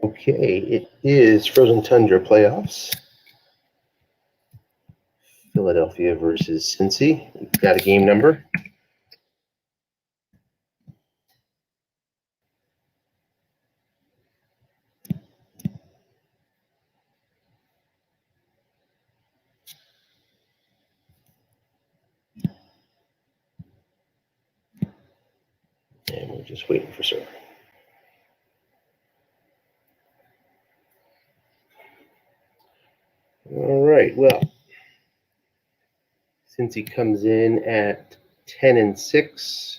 Okay, it is Frozen Tundra playoffs. Philadelphia versus Cincy. We've got a game number. And we're just waiting for server. All right, well, Cincy comes in at 10-6.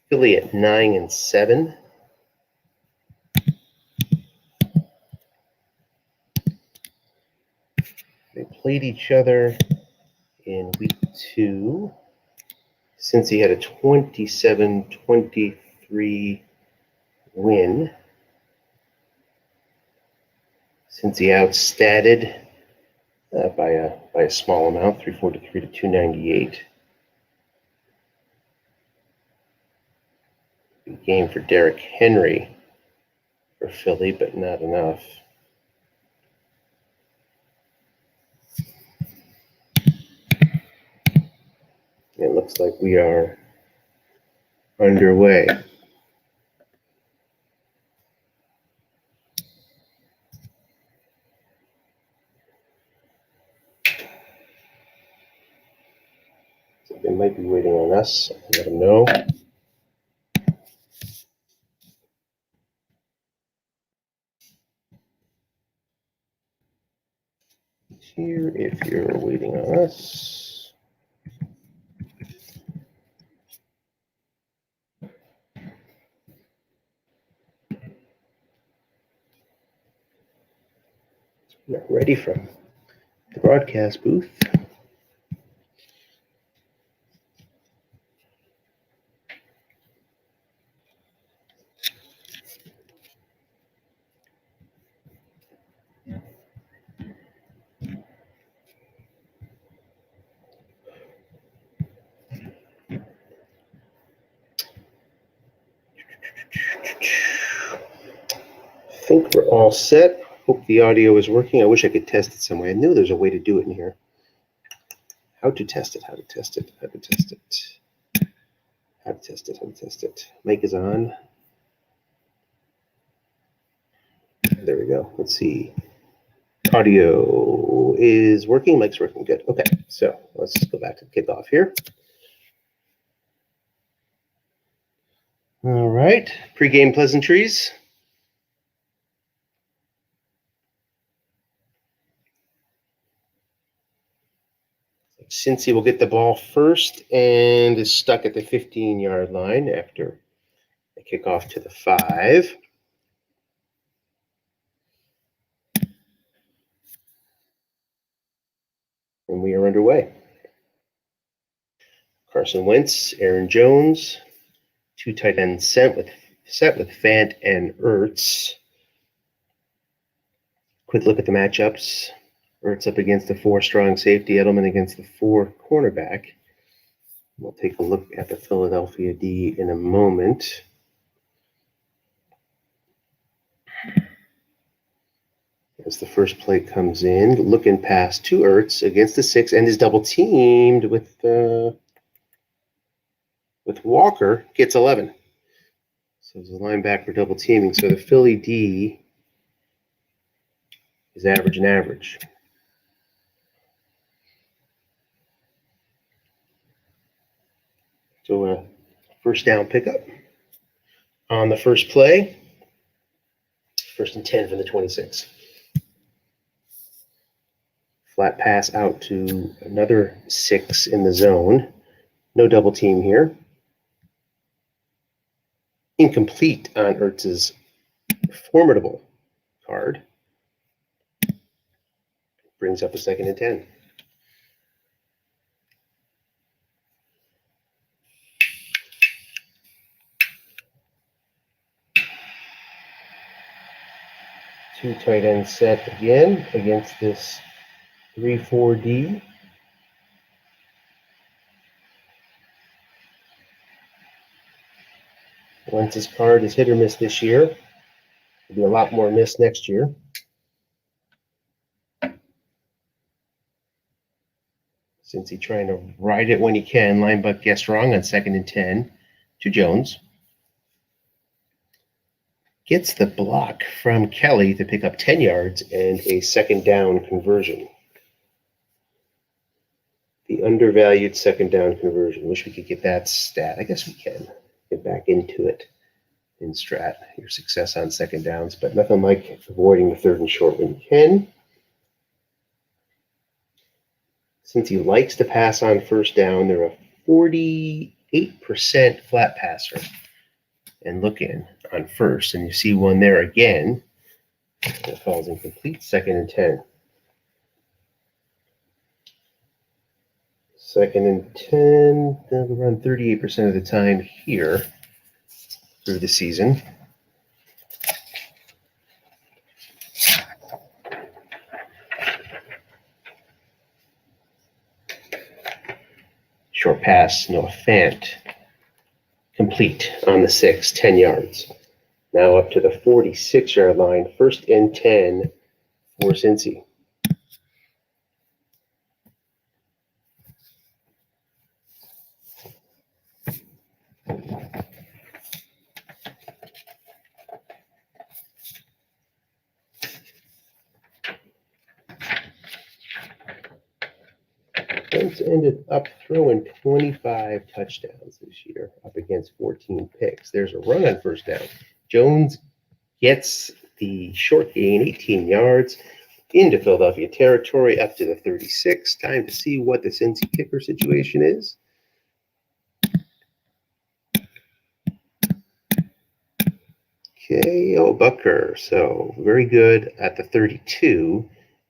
Philly at 9-7. They played each other in week 2. Cincy had a 27-23 win. Cincy outstatted by a small amount, 343 to 298. Big game for Derrick Henry for Philly, but not enough. It looks like we are underway. So they might be waiting on us. I'll let them know. Here, if you're waiting on us. We're ready from the broadcast booth. I think we're all set. Hope the audio is working. I wish I could test it some way. I knew there's a way to do it in here. How to test it. Mic is on. There we go. Let's see. Audio is working. Mic's working. Good. Okay. So let's just go back to the kickoff here. All right. Pre-game pleasantries. Cincy will get the ball first and is stuck at the 15-yard line after a kickoff to the 5. And we are underway. Carson Wentz, Aaron Jones, 2 tight ends set with Fant and Ertz. Quick look at the matchups. Ertz up against the 4 strong safety, Edelman against the 4 cornerback. We'll take a look at the Philadelphia D in a moment. As the first play comes in, looking past to Ertz against the 6 and is double teamed with Walker, gets 11. So there's a linebacker double teaming. So the Philly D is average. So first down pickup on the first play. 1st and 10 from the 26. Flat pass out to another 6 in the zone. No double team here. Incomplete on Ertz's formidable card. Brings up a 2nd and 10. Two tight end set again against this 3-4D. Wentz's card is hit or miss this year. There'll be a lot more missed next year. Since he's trying to ride it when he can, Linebuck guessed wrong on 2nd and 10 to Jones. Gets the block from Kelly to pick up 10 yards and a 2nd down conversion. The undervalued 2nd down conversion. Wish we could get that stat. I guess we can get back into it in Strat, your success on 2nd downs, but nothing like avoiding the 3rd and short when you can. Since he likes to pass on 1st down, they're a 48% flat passer. And look in on 1st, and you see one there again. That falls incomplete, 2nd and 10. 2nd and 10, they'll run 38% of the time here through the season. Short pass, Noah Fant. Complete on the 6, 10 yards. Now up to the 46-yard line, 1st and 10 for Cincy. Wentz ended up throwing 25 touchdowns this year, up against 14 picks. There's a run on 1st down. Jones gets the short gain, 18 yards, into Philadelphia territory, up to the 36. Time to see what the Cincy kicker situation is. Okay, Bucker. So very good at the 32.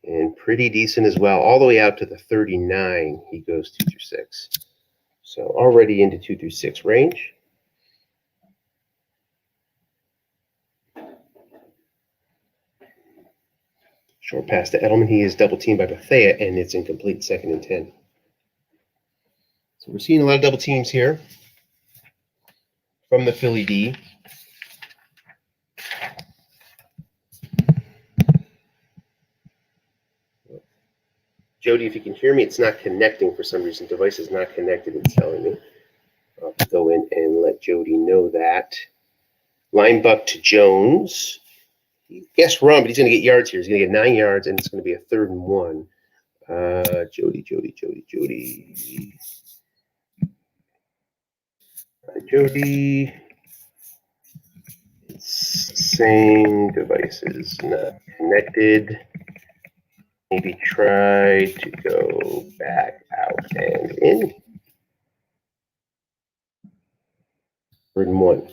And pretty decent as well, all the way out to the 39. He goes 2 through 6. So already into 2 through 6 range. Short pass to Edelman. He is double teamed by Bethea, and it's incomplete, 2nd and 10. So we're seeing a lot of double teams here from the Philly D. Jody, if you can hear me, it's not connecting for some reason. Device is not connected, it's telling me. I'll have to go in and let Jody know that. Linebuck to Jones. He guessed wrong, but he's going to get yards here. He's going to get 9 yards, and it's going to be a 3rd and 1. Jody. Jody. It's saying device is not connected. Maybe try to go back out and in. 3rd and 1.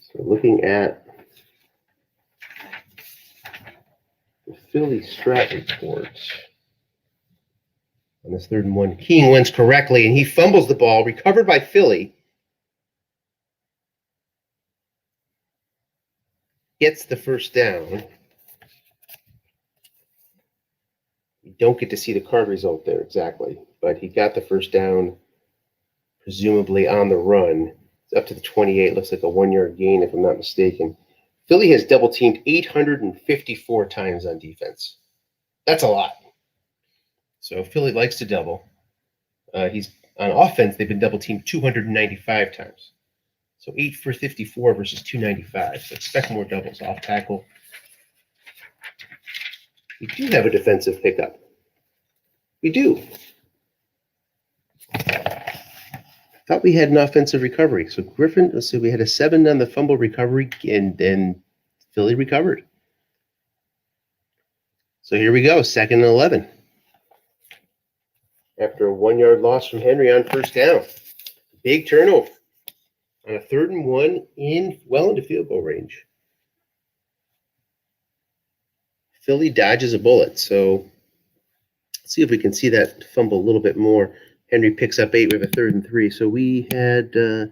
So looking at the Philly Strat report on this 3rd and 1, King wins correctly, and he fumbles the ball, recovered by Philly. Gets the 1st down. You don't get to see the card result there exactly, but he got the 1st down, presumably on the run. It's up to the 28. Looks like a 1-yard gain, if I'm not mistaken. Philly has double teamed 854 times on defense. That's a lot. So Philly likes to double. He's on offense. They've been double teamed 295 times. So 8 for 54 versus 295. So expect more doubles off tackle. We do have a defensive pickup. We do. Thought we had an offensive recovery. So Griffin, let's see, we had a 7 on the fumble recovery, and then Philly recovered. So here we go, 2nd and 11. After a 1-yard loss from Henry on 1st down. Big turnover on a 3rd and 1 well into field goal range. Philly dodges a bullet. So let's see if we can see that fumble a little bit more. Henry picks up 8. We have a 3rd and 3. So we had the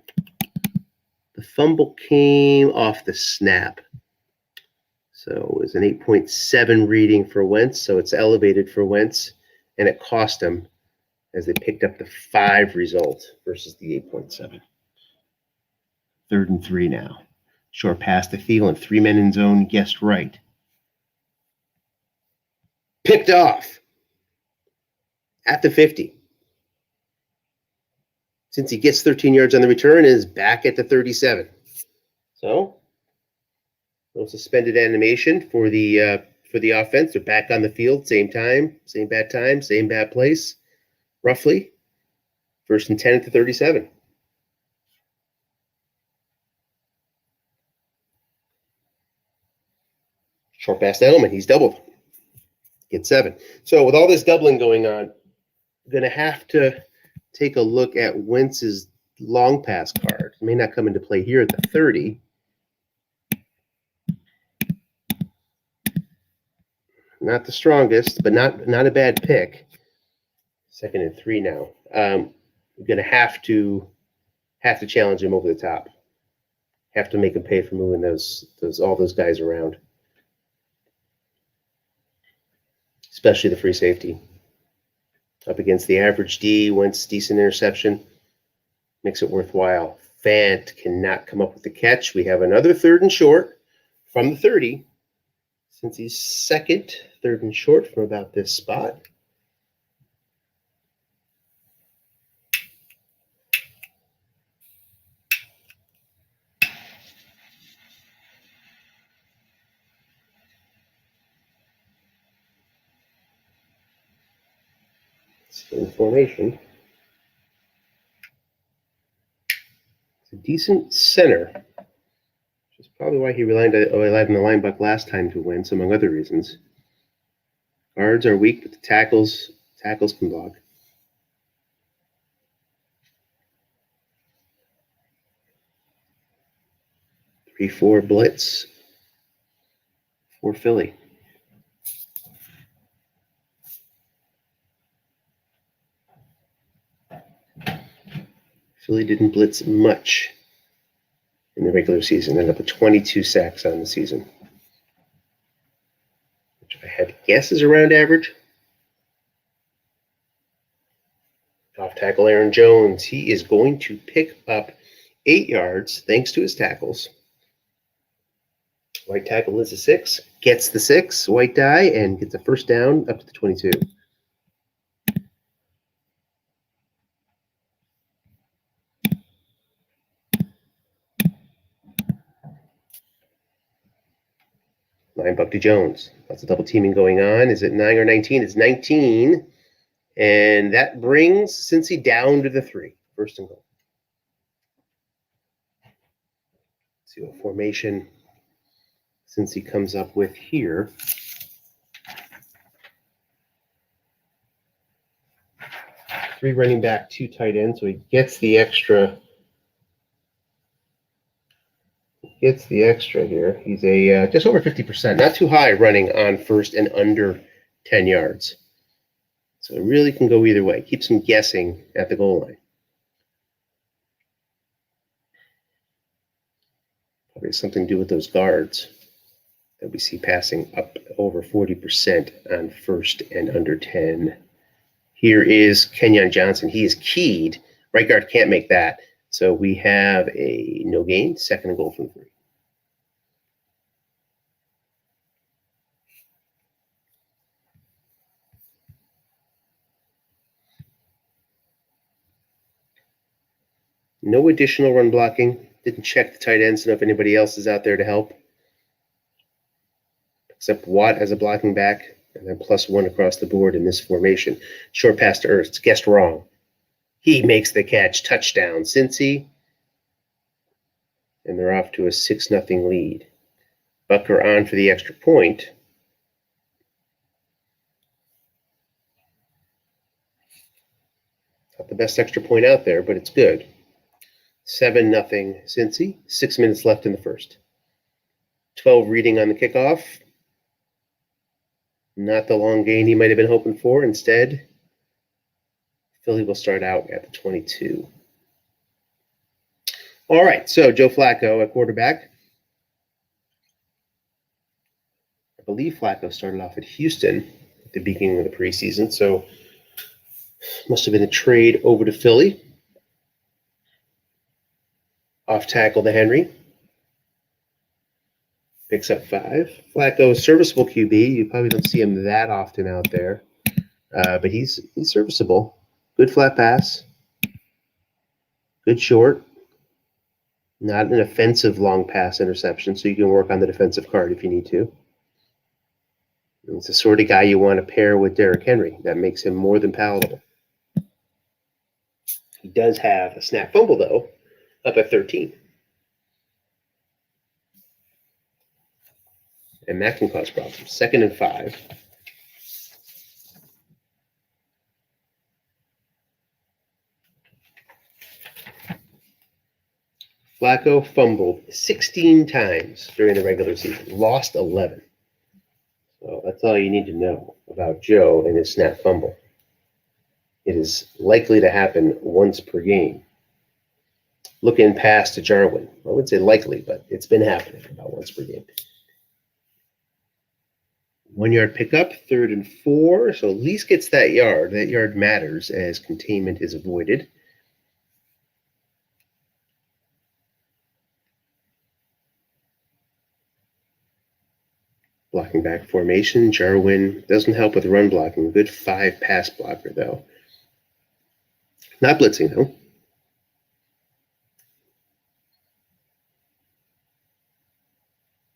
fumble came off the snap. So it was an 8.7 reading for Wentz. So it's elevated for Wentz, and it cost him as they picked up the 5 result versus the 8.7. 3rd and 3 now. Short pass to Thielen, 3 men in zone, guessed right. Picked off at the 50. Since he gets 13 yards on the return, is back at the 37. So, no suspended animation for the offense. They're back on the field, same time, same bad place, roughly. 1st and 10 at the 37. Short pass to Edelman. He's doubled. Get 7. So with all this doubling going on, I'm going to have to take a look at Wentz's long pass card. It may not come into play here at the 30. Not the strongest, but not a bad pick. 2nd and 3 now. I'm going to have to challenge him over the top. Have to make him pay for moving all those guys around. Especially the free safety. Up against the average D, Wentz decent interception. Makes it worthwhile. Fant cannot come up with the catch. We have another 3rd and short from the 30. Since he's 2nd, 3rd and short from about this spot. In formation. It's a decent center, which is probably why he relied on the linebacker last time to win, among other reasons. Guards are weak, but the tackles can block. Three, 4 blitz for Philly. Philly didn't blitz much in the regular season. Ended up with 22 sacks on the season, which if I had to guess is around average. Off tackle Aaron Jones. He is going to pick up 8 yards thanks to his tackles. White tackle is a 6. Gets the 6, white die, and gets a first down up to the 22. Buck to Jones. Lots of double teaming going on. Is it 9 or 19? It's 19. And that brings Cincy down to the 3. 1st and goal. Let's see what formation Cincy comes up with here. Three running back, 2 tight ends, so he gets the extra. Here. He's a just over 50%, not too high running on 1st and under 10 yards. So it really can go either way. Keeps him guessing at the goal line. Probably has something to do with those guards that we see passing up over 40% on 1st and under 10. Here is Kenyon Johnson. He is keyed. Right guard can't make that. So we have a no gain, 2nd and goal from 3. No additional run blocking. Didn't check the tight ends to know if anybody else is out there to help. Except Watt as a blocking back, and then +1 across the board in this formation. Short pass to Ertz. Guessed wrong. He makes the catch. Touchdown, Cincy. And they're off to a 6-0 lead. Bucker on for the extra point. Not the best extra point out there, but it's good. 7-0 Cincy. 6 minutes left in the 1st. 12 reading on the kickoff. Not the long gain he might have been hoping for. Instead, Philly will start out at the 22. All right, so Joe Flacco at quarterback. I believe Flacco started off at Houston at the beginning of the preseason, so must have been a trade over to Philly. Off tackle to Henry. Picks up 5. Flacco, serviceable QB. You probably don't see him that often out there, but he's serviceable. Good flat pass. Good short. Not an offensive long pass interception, so you can work on the defensive card if you need to. And it's the sort of guy you want to pair with Derrick Henry. That makes him more than palatable. He does have a snap fumble, though, up at 13. And that can cause problems. 2nd and 5. Flacco fumbled 16 times during the regular season, lost 11. So that's all you need to know about Joe and his snap fumble. It is likely to happen once per game. Looking past to Jarwin. I wouldn't say likely, but it's been happening about once per game. 1 yard pickup, 3rd and 4. So at least gets that yard. That yard matters as containment is avoided. Blocking back formation. Jarwin doesn't help with run blocking. Good 5 pass blocker, though. Not blitzing, though.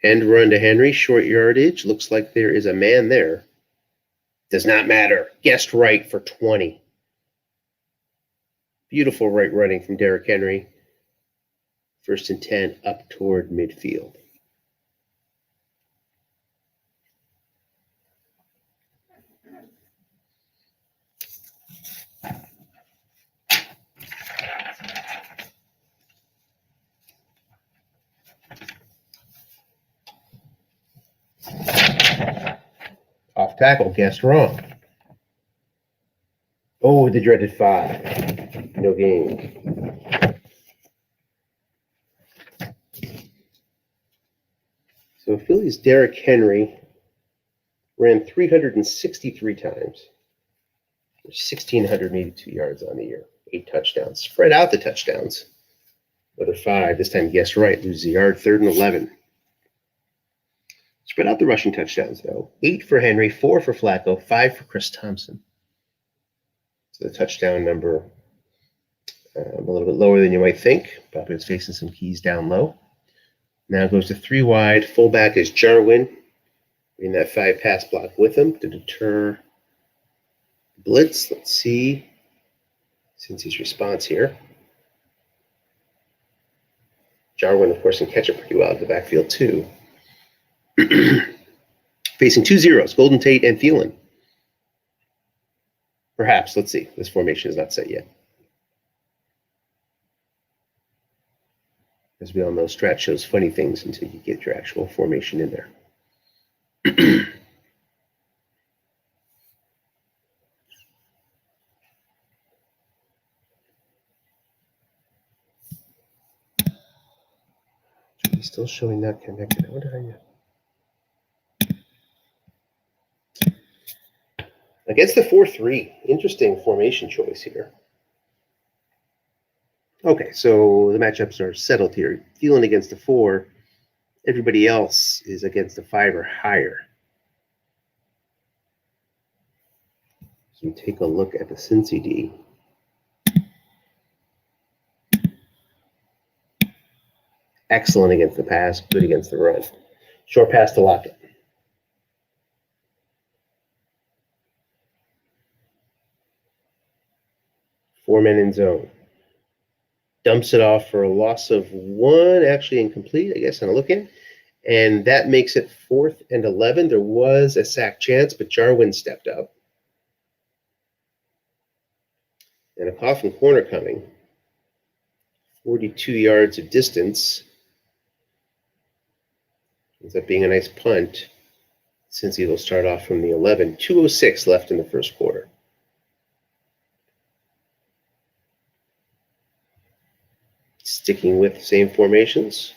End run to Henry. Short yardage. Looks like there is a man there. Does not matter. Guessed right for 20. Beautiful right running from Derrick Henry. 1st and 10 up toward midfield. Off tackle, guessed wrong. Oh, the dreaded 5. No gain. So Philly's Derrick Henry ran 363 times. 1,682 yards on the year. 8 touchdowns. Spread out the touchdowns. Another 5. This time guessed right. Loses a yard. 3rd and 11. Spread out the rushing touchdowns, though. 8 for Henry, 4 for Flacco, 5 for Chris Thompson. So the touchdown number a little bit lower than you might think. Probably was facing some keys down low. Now goes to 3 wide. Fullback is Jarwin. In that 5 pass block with him to deter blitz. Let's see Cincy's response here. Jarwin, of course, can catch it pretty well out of the backfield, too. Facing 2 zeros, Golden Tate and Thielen. Perhaps, let's see. This formation is not set yet. As we all know, Strat shows funny things until you get your actual formation in there. He's still showing not connected. I wonder how you... Against the 4-3, interesting formation choice here. Okay, so the matchups are settled here. Thielen against the 4. Everybody else is against a 5 or higher. So we take a look at the Cincy D. Excellent against the pass, good against the run. Short pass to Lockett. Four men in zone. Dumps it off for a loss of 1, actually incomplete, I guess, on looking. And that makes it 4th and 11. There was a sack chance, but Jarwin stepped up. And a coffin corner coming. 42 yards of distance. Ends up being a nice punt. Cincy will start off from the 11. 2:06 left in the first quarter. Sticking with the same formations.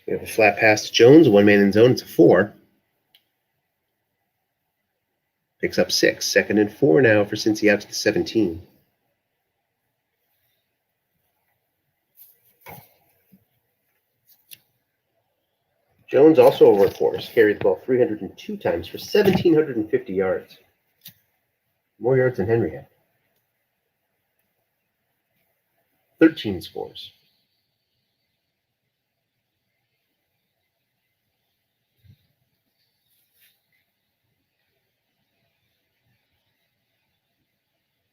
We have a flat pass to Jones, one man in zone. It's a 4. Picks up 6. 2nd and 4 now for Cincy out to the 17. Jones, also a workhorse, carried the ball 302 times for 1,750 yards. More yards than Henry had. 13 scores.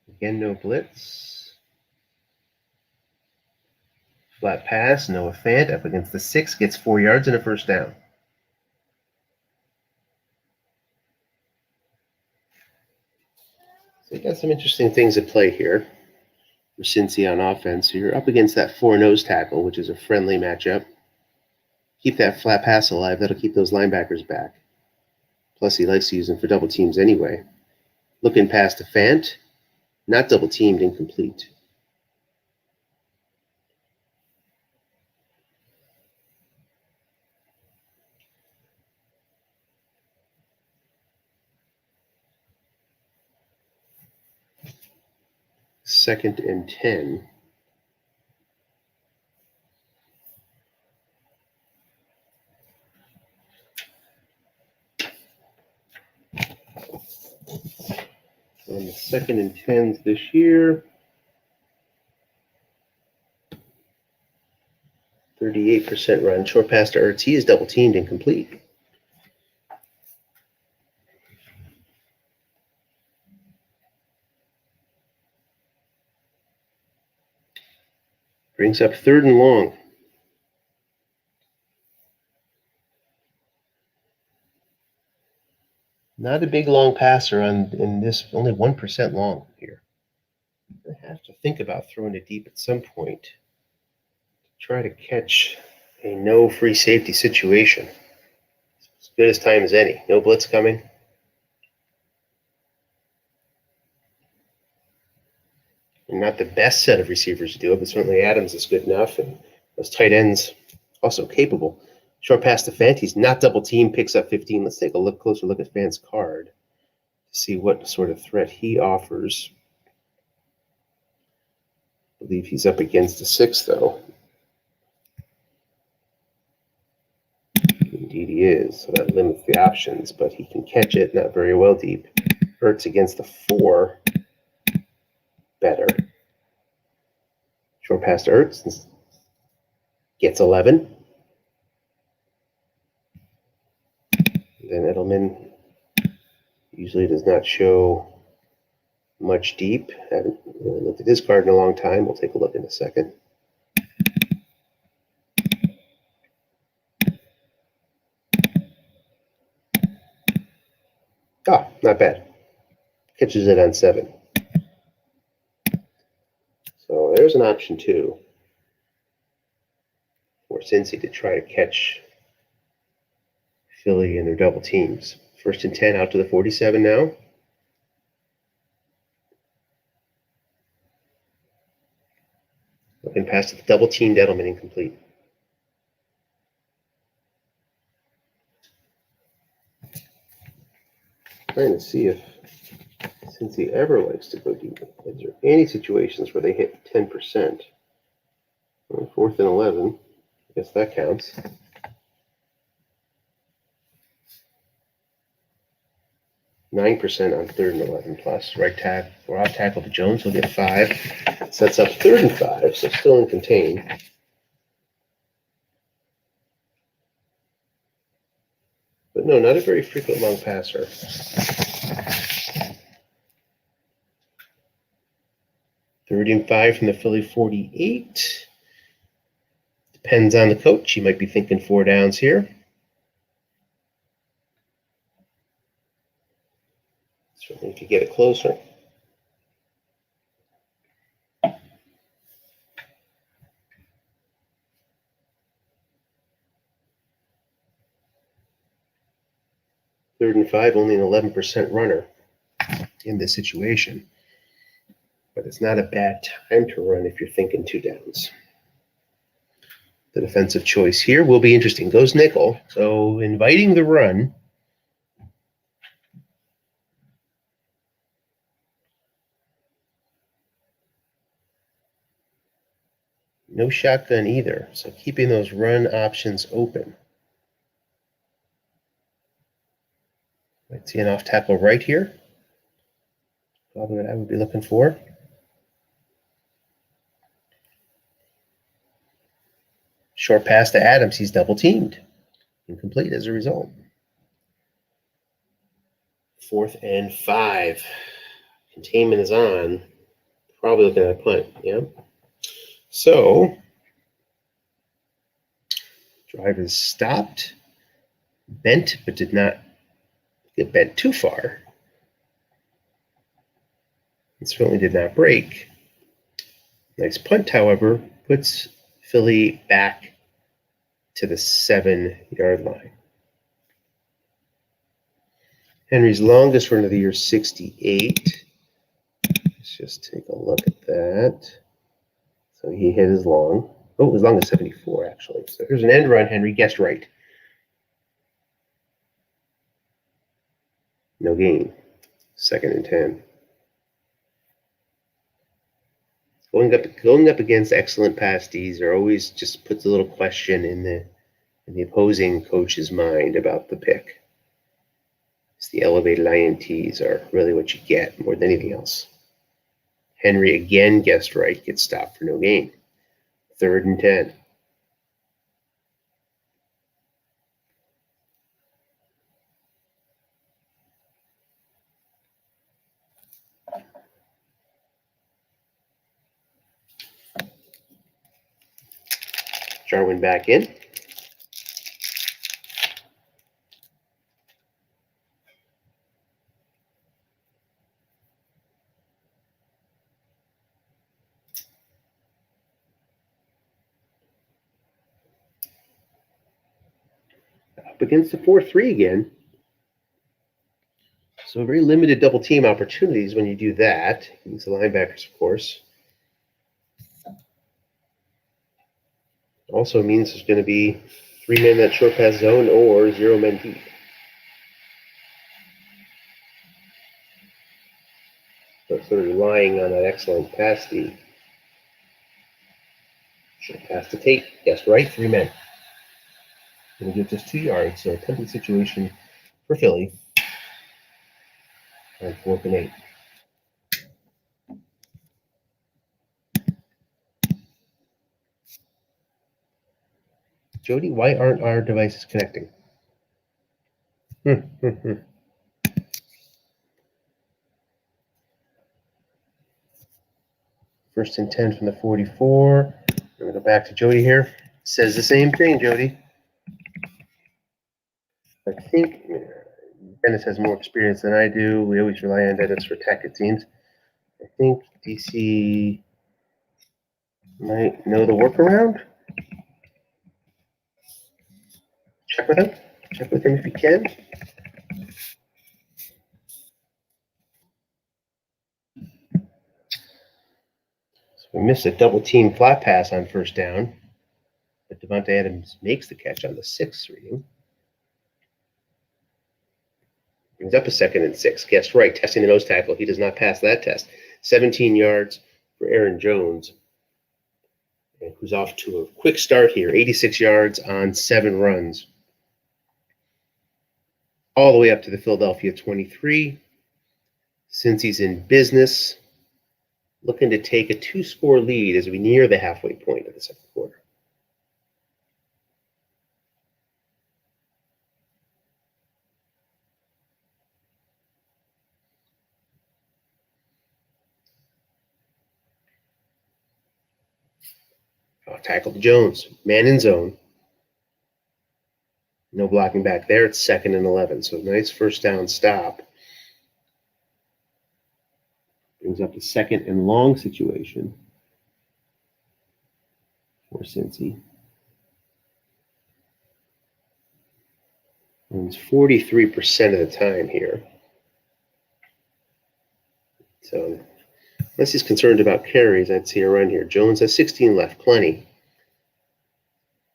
Again, no blitz. Flat pass, Noah Fant up against the 6, gets 4 yards and a first down. So you got some interesting things at play here for Cincy on offense. So you're up against that 4 nose tackle, which is a friendly matchup. Keep that flat pass alive. That'll keep those linebackers back. Plus, he likes to use them for double teams anyway. Looking past to Fant, not double teamed, incomplete. Second and 10. On the 2nd and 10s this year, 38% run. Short pass to Ertz. He is double teamed, incomplete. Brings up 3rd and long. Not a big long passer in this, only 1% long here. I have to think about throwing it deep at some point to try to catch a no free safety situation. As good as time as any. No blitz coming. And not the best set of receivers to do it, but certainly Adams is good enough, and those tight ends also capable. Short pass to Fant. He's not double team, picks up 15. Let's take a closer look at Fant's card to see what sort of threat he offers. I believe he's up against a 6, though. Indeed he is, so that limits the options, but he can catch it, not very well deep. Ertz against the 4, better. Short pass to Ertz, gets 11. Then Edelman usually does not show much deep. Haven't really looked at his card in a long time. We'll take a look in a second. Ah, not bad. Catches it on 7. So there's an option, too, for Cincy to try to catch Philly in their double teams. 1st and 10 out to the 47 now. Looking past the double teamed Edelman, incomplete. Trying to see if Cincy ever likes to go deep. Is there any situations where they hit 10%? Well, 4th and 11. I guess that counts. Nine percent on 3rd and 11 plus. Right tackle or off tackle to Jones. He'll get 5. Sets up 3rd and 5, so still in contain. But no, not a very frequent long passer. 3rd and 5 from the Philly 48. Depends on the coach. He might be thinking 4 downs here. Certainly could get it closer. Third and 5, only an 11% runner in this situation. But it's not a bad time to run if you're thinking 2 downs. The defensive choice here will be interesting. Goes nickel, so inviting the run. No shotgun either, so keeping those run options open. Might see an off tackle right here. Probably what I would be looking for. Short pass to Adams. He's double teamed. Incomplete as a result. 4th and 5. Containment is on. Probably looking at a punt. Yeah. So, drive is stopped. Bent, but did not get bent too far. It certainly did not break. Nice punt, however, puts Philly back to the 7-yard line. Henry's longest run of the year, 68. Let's just take a look at that. So he hit his long. Oh, his long is 74, actually. So here's an end run. Henry guessed right. No gain. 2nd and 10. Going up against excellent pass Ds are always just puts a little question in the opposing coach's mind about the pick. It's the elevated INTs are really what you get more than anything else. Henry again guessed right, gets stopped for no gain. 3rd and 10. Jarwin back in. Up against the 4-3 again. So very limited double team opportunities when you do that. Use the linebackers, of course. Also means there's going to be 3 men in that short pass zone or 0 men deep. So sort of relying on that excellent pass D. Short pass to Tate. Guess right, 3 men. Going to get just 2 yards, so a template situation for Philly. On 4th and 8. Jody, why aren't our devices connecting? 1st and 10 from the 44. We're going to go back to Jody here. Says the same thing, Jody. I think Dennis has more experience than I do. We always rely on Dennis for tech, it seems. I think DC might know the workaround. Check with him. Check with him if you can. So we missed a double team flat pass on 1st down, but Devontae Adams makes the catch on the 6th reading. Brings up a 2nd and 6. Guessed right, testing the nose tackle. He does not pass that test. 17 yards for Aaron Jones, who's off to a quick start here. 86 yards on 7 runs. All the way up to the Philadelphia 23. Since he's in business, looking to take a 2-score lead as we near the halfway point of the 2nd quarter. Tackle to Jones. Man in zone. No blocking back there. It's 2nd and 11. So nice 1st down stop. Brings up the 2nd and long situation for Cincy. Runs 43% of the time here. So unless he's concerned about carries, I'd see a run here. Jones has 16 left. Plenty.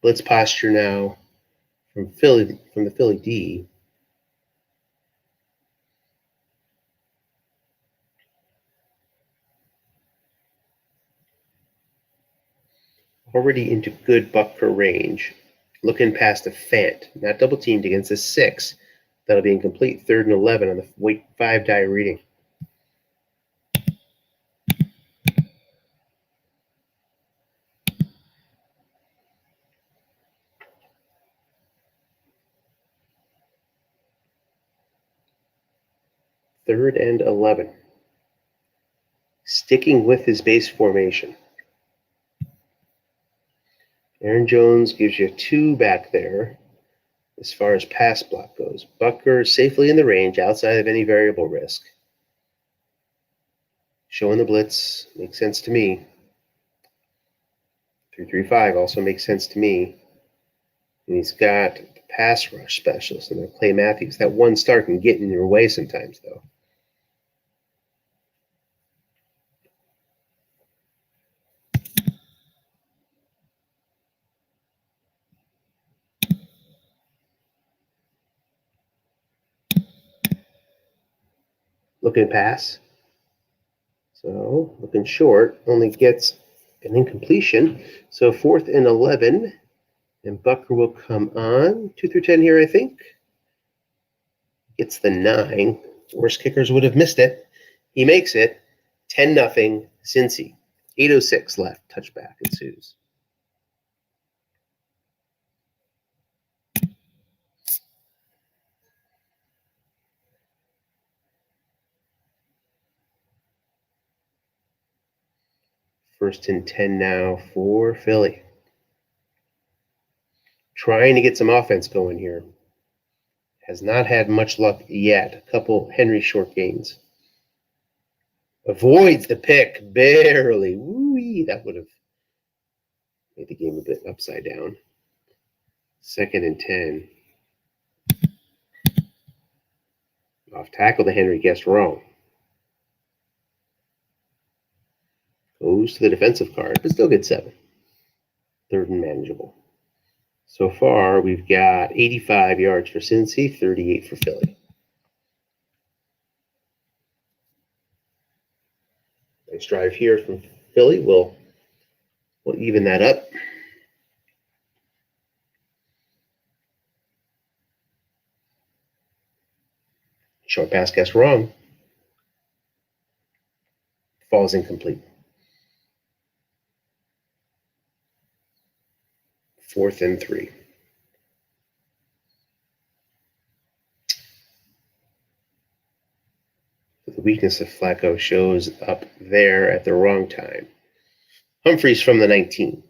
Blitz posture now from the Philly D. Already into good Butker range. Looking past a Fant, not double teamed against a 6. That'll be incomplete. 3rd and 11 on the weight 5 die reading. Third and 11. Sticking with his base formation. Aaron Jones gives you 2 back there as far as pass block goes. Butker safely in the range outside of any variable risk. Showing the blitz makes sense to me. 3-3-5 also makes sense to me. And he's got the pass rush specialist in there, Clay Matthews. That one star can get in your way sometimes, though. Looking pass. So looking short, only gets an incompletion. So 4th and 11, and Butker will come on. 2 through 10 here, I think. Gets the 9. Worst kickers would have missed it. He makes it. 10-0, Cincy. 8:06 left. Touchback ensues. First and 10 now for Philly. Trying to get some offense going here. Has not had much luck yet. A couple Henry short gains. Avoids the pick barely. Woo-wee. That would have made the game a bit upside down. 2nd and 10. Off tackle to Henry, guessed wrong. Goes to the defensive card, but still gets 7. 3rd and manageable. So far, we've got 85 yards for Cincy, 38 for Philly. Nice drive here from Philly. We'll even that up. Short pass guessed wrong. Falls incomplete. 4th and 3. The weakness of Flacco shows up there at the wrong time. Humphreys from the 19.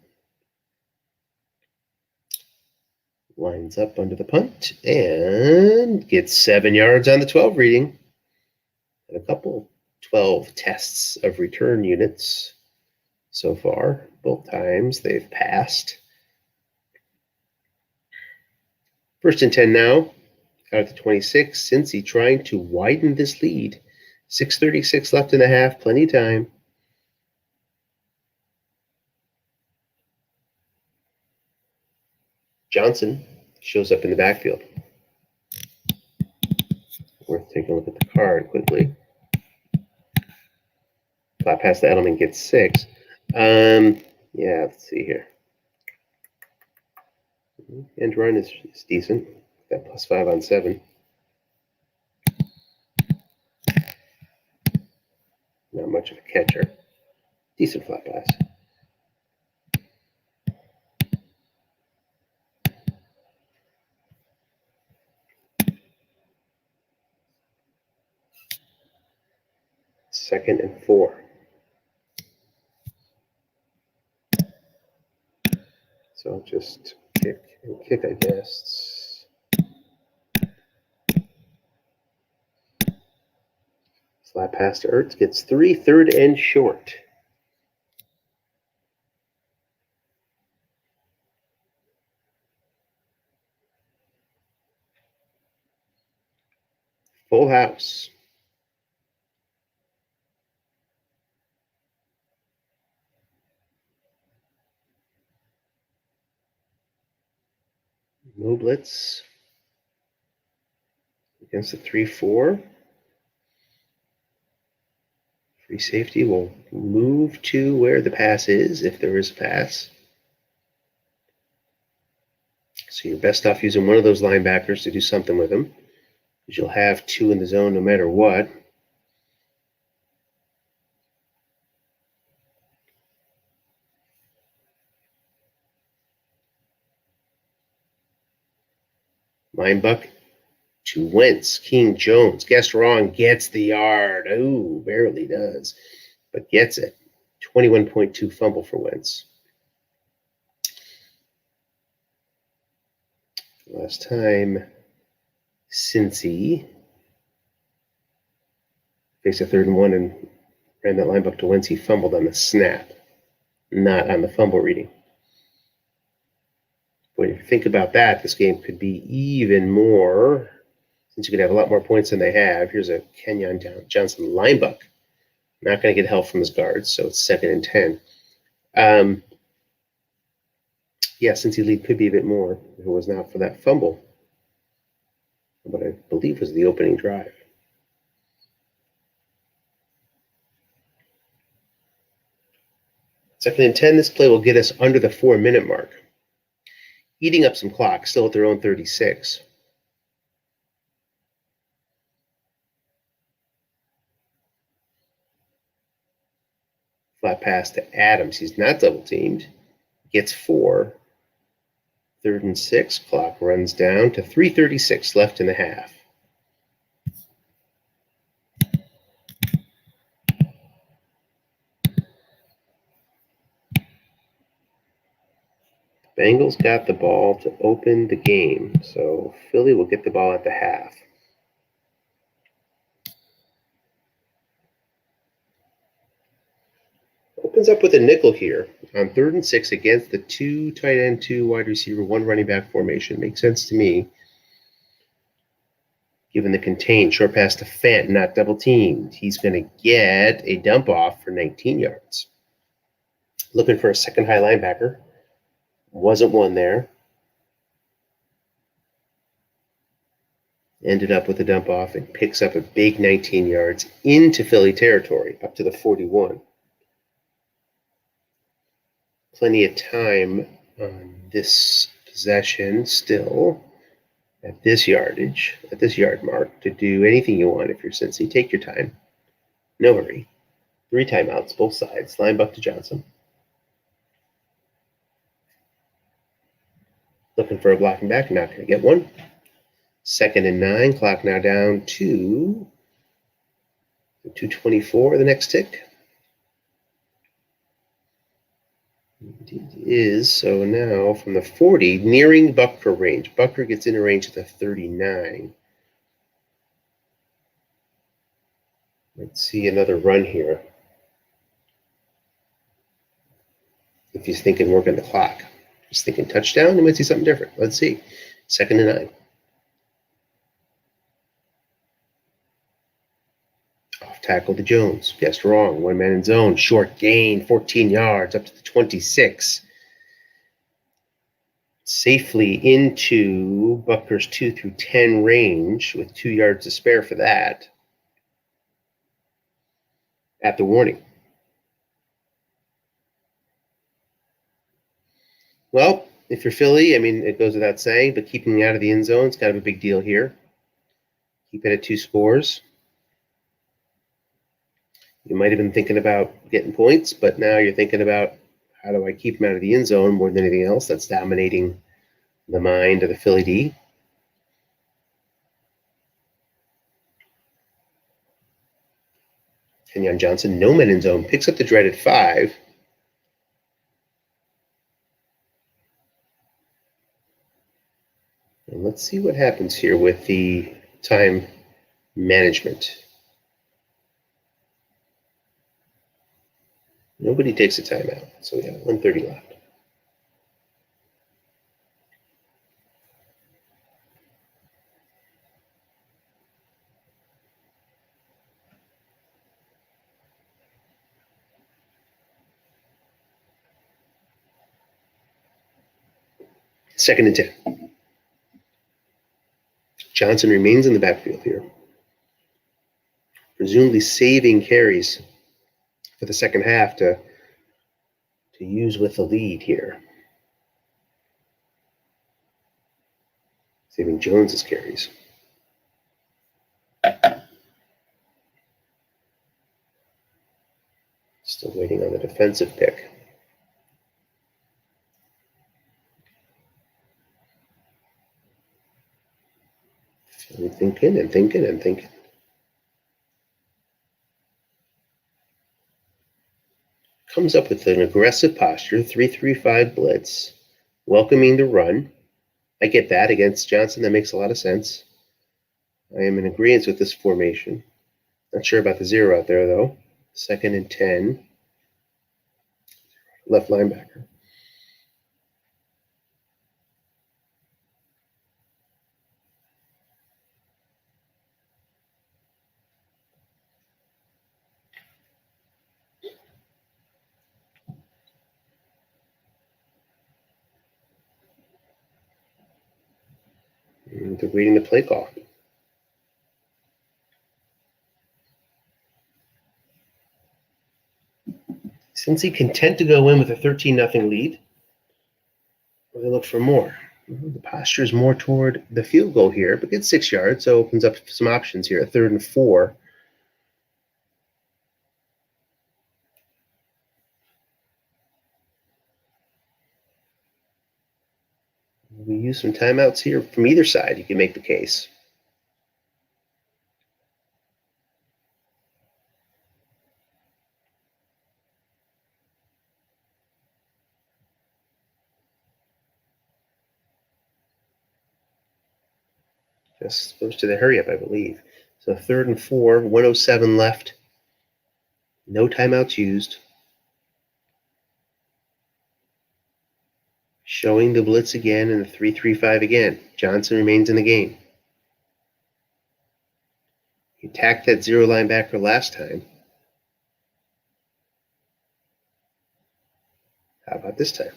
Lines up under the punt and gets 7 yards on the 12 reading. And a couple 12 tests of return units so far. Both times they've passed. 1st and 10 now. Out of the 26. Cincy trying to widen this lead. 6:36 left in the half. Plenty of time. Johnson shows up in the backfield. Worth taking a look at the card quickly. Flat pass to Edelman gets 6. Yeah, let's see here. End run is decent. Got +5 on 7. Not much of a catcher. Decent flat pass. Second and 4. So just kick and kick, I guess. Flat pass to Ertz gets 3, 3rd and short. Full house. No blitz against the 3-4. Free safety will move to where the pass is, if there is a pass. So you're best off using one of those linebackers to do something with them, because you'll have two in the zone no matter what. Linebuck to Wentz. King Jones. Guessed wrong. Gets the yard. Oh, barely does, but gets it. 21.2 fumble for Wentz. Last time, Cincy faced a 3rd and 1 and ran that linebacker to Wentz. He fumbled on the snap, not on the fumble reading. When you think about that, this game could be even more, since you could have a lot more points than they have. Here's a Kenyon Johnson linebacker. Not going to get help from his guards, so it's 2nd and 10. Yeah, since he lead could be a bit more if it was not for that fumble, what I believe was the opening drive. 2nd and 10, this play will get us under the 4-minute mark. Eating up some clock, still at their own 36. Flat pass to Adams. He's not double teamed. Gets 4. 3rd and 6. Clock runs down to 3:36 left in the half. Bengals got the ball to open the game, so Philly will get the ball at the half. Opens up with a nickel here on 3rd and 6 against the 2 tight end, 2 wide receiver, 1 running back formation. Makes sense to me, given the contained short pass to Fant, not double teamed. He's going to get a dump off for 19 yards. Looking for a second high linebacker. Wasn't one there. Ended up with a dump off and picks up a big 19 yards into Philly territory, up to the 41. Plenty of time on this possession still at this yardage, at this yard mark, to do anything you want if you're Cincy. Take your time. No hurry. 3 timeouts, both sides. Linebucker to Johnson. Looking for a blocking back. Not going to get one. 2nd and 9. Clock now down to 2:24. The next tick. It is. So now from the 40, nearing Butker range. Butker gets in range at the 39. Let's see another run here. If he's thinking working the clock. He's thinking touchdown, you might see something different. Let's see. 2nd and 9. Off tackle to Jones. Guessed wrong. 1 man in zone. Short gain. 14 yards up to the 26. Safely into Butker's 2 through 10 range with 2 yards to spare for that. At the warning. Well, if you're Philly, I mean, it goes without saying, but keeping out of the end zone is kind of a big deal here. Keep it at 2 scores. You might have been thinking about getting points, but now you're thinking about how do I keep them out of the end zone more than anything else that's dominating the mind of the Philly D. Kenyon Johnson, no man in zone, picks up the dreaded 5. And let's see what happens here with the time management. Nobody takes a timeout, so we have 1:30 left. Second and 10. Johnson remains in the backfield here, presumably saving carries for the second half to use with the lead here. Saving Jones's carries. Still waiting on the defensive pick. Thinking and thinking and thinking. Comes up with an aggressive posture, 3-3-5 blitz, welcoming the run. I get that against Johnson. That makes a lot of sense. I am in agreement with this formation. Not sure about the zero out there, though. 2nd and 10. Left linebacker. And they're waiting the play call. Cincy content to go in with a 13-0 lead, or they look for more. The posture is more toward the field goal here, but gets 6 yards, so opens up some options here. 3rd and 4. We use some timeouts here from either side. You can make the case. Just goes to the hurry up, I believe. So 3rd and 4, 1:07 left. No timeouts used. Showing the blitz again and the 3-3-5 again. Johnson remains in the game. He attacked that zero linebacker last time. How about this time?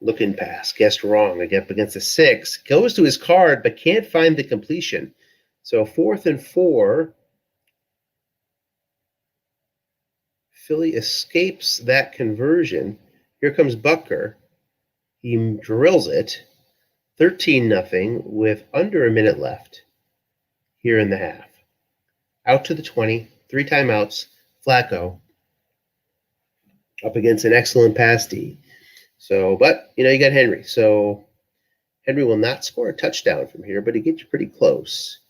Looking pass, guessed wrong. Again, against the 6. Goes to his card, but can't find the completion. So 4th and 4. Philly escapes that conversion. Here comes Butker. He drills it. 13-0 with under a minute left here in the half. Out to the 20. 3 timeouts. Flacco up against an excellent pass D. So, but, you got Henry. So Henry will not score a touchdown from here, but he gets you pretty close.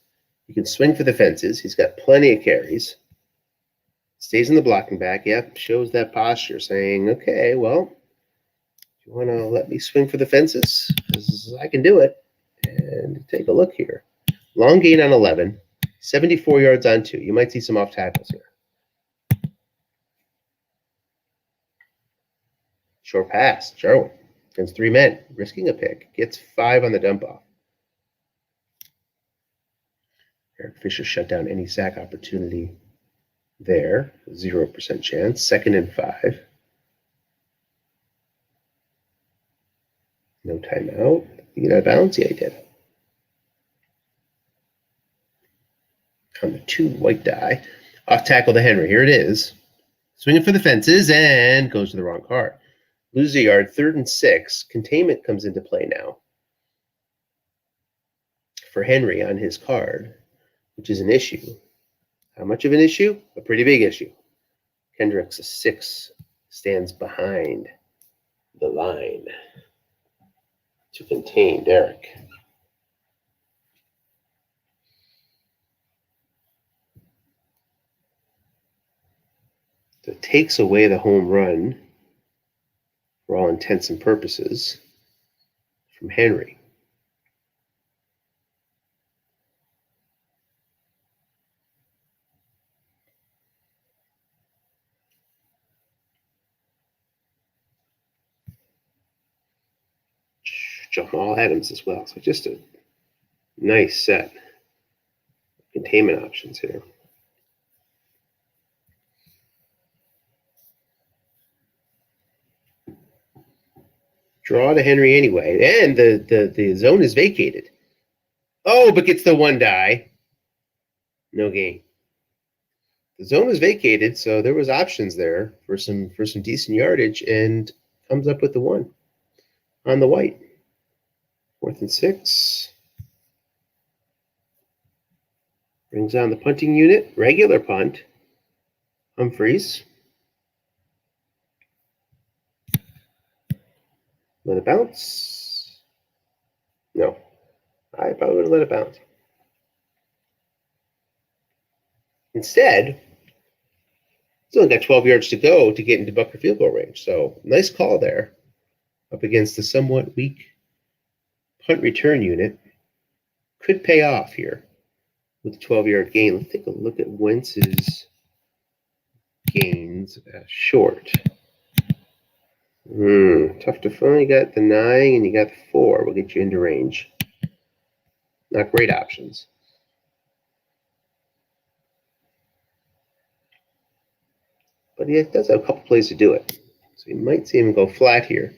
You can swing for the fences. He's got plenty of carries. Stays in the blocking back. Yep, shows that posture, saying, okay, well, you want to let me swing for the fences? Because I can do it. And take a look here. Long gain on 11. 74 yards on 2. You might see some off tackles here. Short pass, Jarwin against 3 men, risking a pick. Gets 5 on the dump off. Eric Fisher shut down any sack opportunity there. 0% chance. 2nd and 5. No timeout. You get out of bounds? Yeah, he did. On the 2 white die. Off tackle to Henry. Here it is. Swinging for the fences and goes to the wrong card. Lose a yard, 3rd and 6. Containment comes into play now for Henry on his card, which is an issue. How much of an issue? A pretty big issue. Kendricks, a 6, stands behind the line to contain Derek. So it takes away the home run, for all intents and purposes, from Henry. Jamal Adams as well. So just a nice set. containment options here. Draw to Henry anyway, and the zone is vacated. Oh, but gets the 1 die. No gain. The zone was vacated, so there was options there for some decent yardage, and comes up with the 1 on the white. 4th and 6. Brings on the punting unit. Regular punt. Humphreys. Let it bounce. No. I probably would have let it bounce. Instead, he's only got 12 yards to go to get into Bucker field goal range. So nice call there up against the somewhat weak punt return unit. Could pay off here with a 12-yard gain. Let's take a look at Wentz's gains. Short. Tough to find. You got the 9 and you got the 4. We'll get you into range. Not great options. But he does have a couple plays to do it. So you might see him go flat here.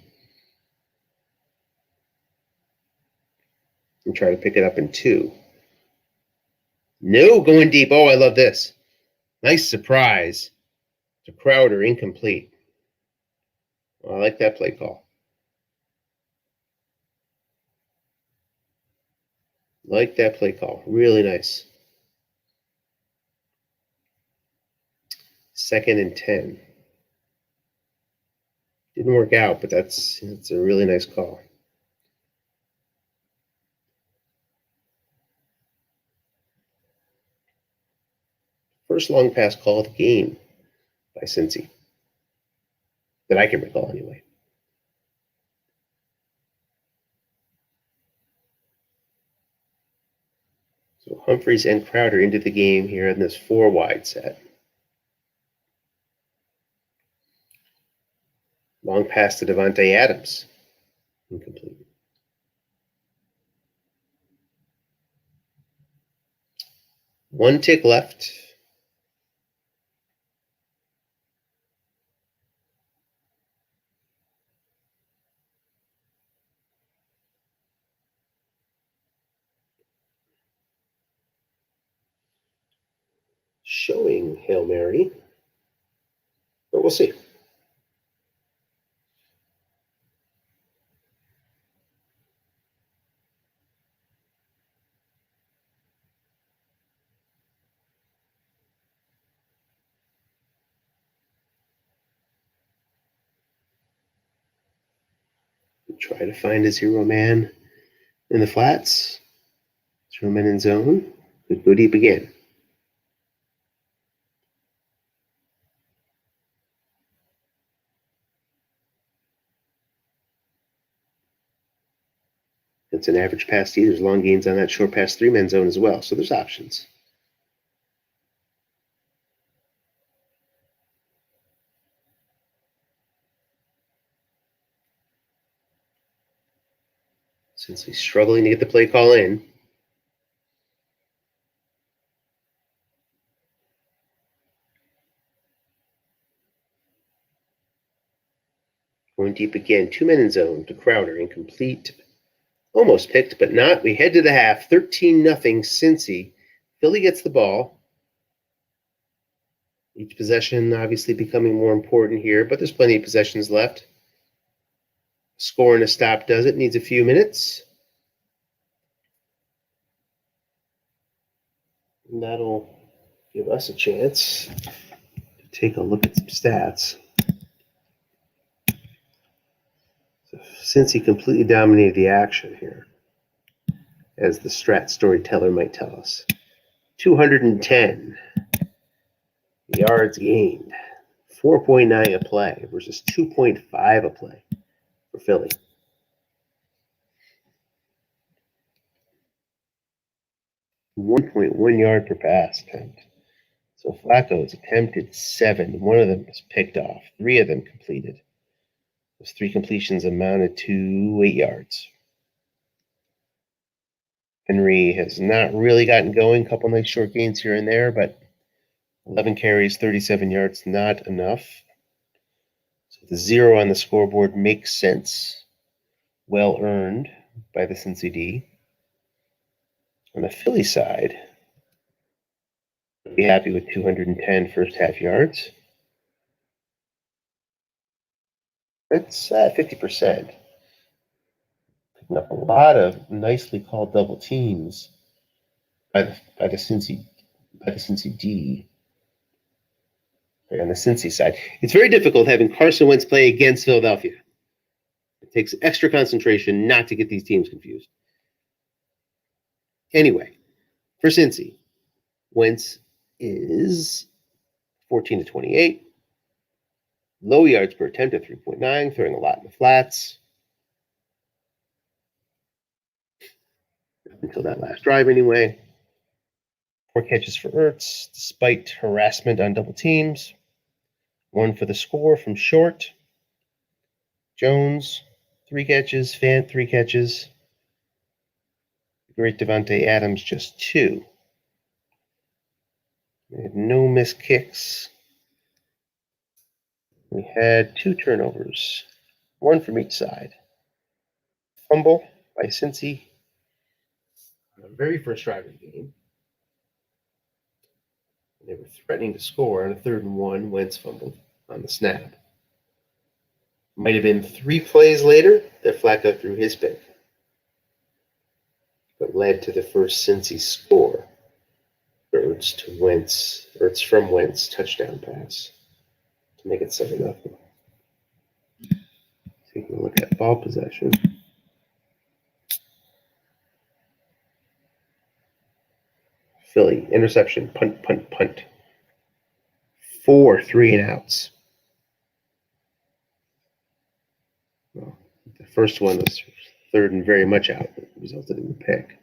And try to pick it up in 2. No, going deep. Oh, I love this. Nice surprise to Crowder, incomplete. Well, I like that play call. Like that play call. Really nice. 2nd and 10. Didn't work out, but that's a really nice call. First long pass call of the game by Cincy. That I can recall anyway. So Humphreys and Crowder into the game here in this 4 wide set. Long pass to Devontae Adams. Incomplete. One tick left. Showing Hail Mary. But we'll see. Try to find a 0 man in the flats. 0 men in zone. Could go deep again. It's an average pass D. There's long gains on that short pass 3-man zone as well. So there's options. Since he's struggling to get the play call in. Going deep again. 2 men in zone to Crowder. Incomplete. Almost picked, but not. We head to the half. 13-0 Cincy. Philly gets the ball. Each possession obviously becoming more important here, but there's plenty of possessions left. Score and a stop does it. Needs a few minutes. And that'll give us a chance to take a look at some stats. So since he completely dominated the action here, as the strat storyteller might tell us. 210 yards gained. 4.9 a play versus 2.5 a play for Philly. .1 yard per pass attempt. So Flacco's attempted 7. 1 of them was picked off. 3 of them completed. Those 3 completions amounted to 8 yards. Henry has not really gotten going. A couple nice short gains here and there, but 11 carries, 37 yards, not enough. So the 0 on the scoreboard makes sense. Well earned by the Cincy D. On the Philly side, be happy with 210 first half yards. That's 50%. Picking up a lot of nicely called double teams by the Cincy D. On the Cincy side, it's very difficult having Carson Wentz play against Philadelphia. It takes extra concentration not to get these teams confused. Anyway, for Cincy, Wentz is 14 to 28. Low yards per attempt at 3.9, throwing a lot in the flats. Until that last drive, anyway. 4 catches for Ertz, despite harassment on double teams. 1 for the score from short. Jones, 3 catches. Fant, 3 catches. Great Devontae Adams, just 2. We had no missed kicks. We had 2 turnovers, 1 from each side. Fumble by Cincy on the very first drive of the game. They were threatening to score on a 3rd and 1. Wentz fumbled on the snap. Might have been 3 plays later that Flacco threw his pick, but led to the first Cincy score. Ertz from Wentz touchdown pass to make it 7-0. Taking a look at ball possession. Philly, interception, punt. 4 3-and-outs. Well, the first one was 3rd and very much out. It resulted in the pick.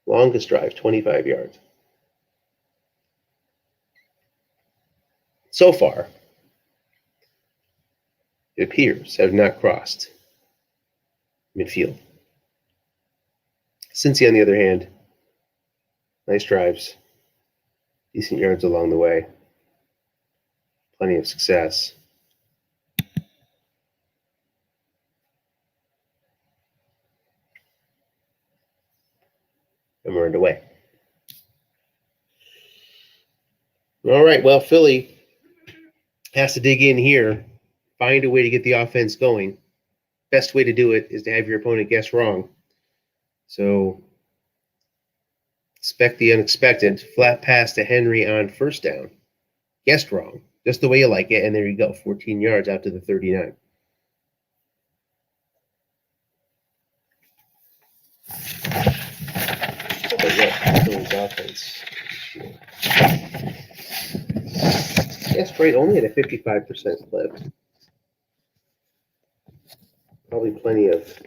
Longest drive, 25 yards. So far, it appears, have not crossed midfield. Cincy, on the other hand, nice drives, decent yards along the way, plenty of success. And we're underway. All right, well, Philly has to dig in here, find a way to get the offense going. Best way to do it is to have your opponent guess wrong. So expect the unexpected. Flat pass to Henry on first down. Guessed wrong, just the way you like it, and there you go, 14 yards out to the 39. Philly's offense. Guessed right only at a 55% clip. Probably plenty of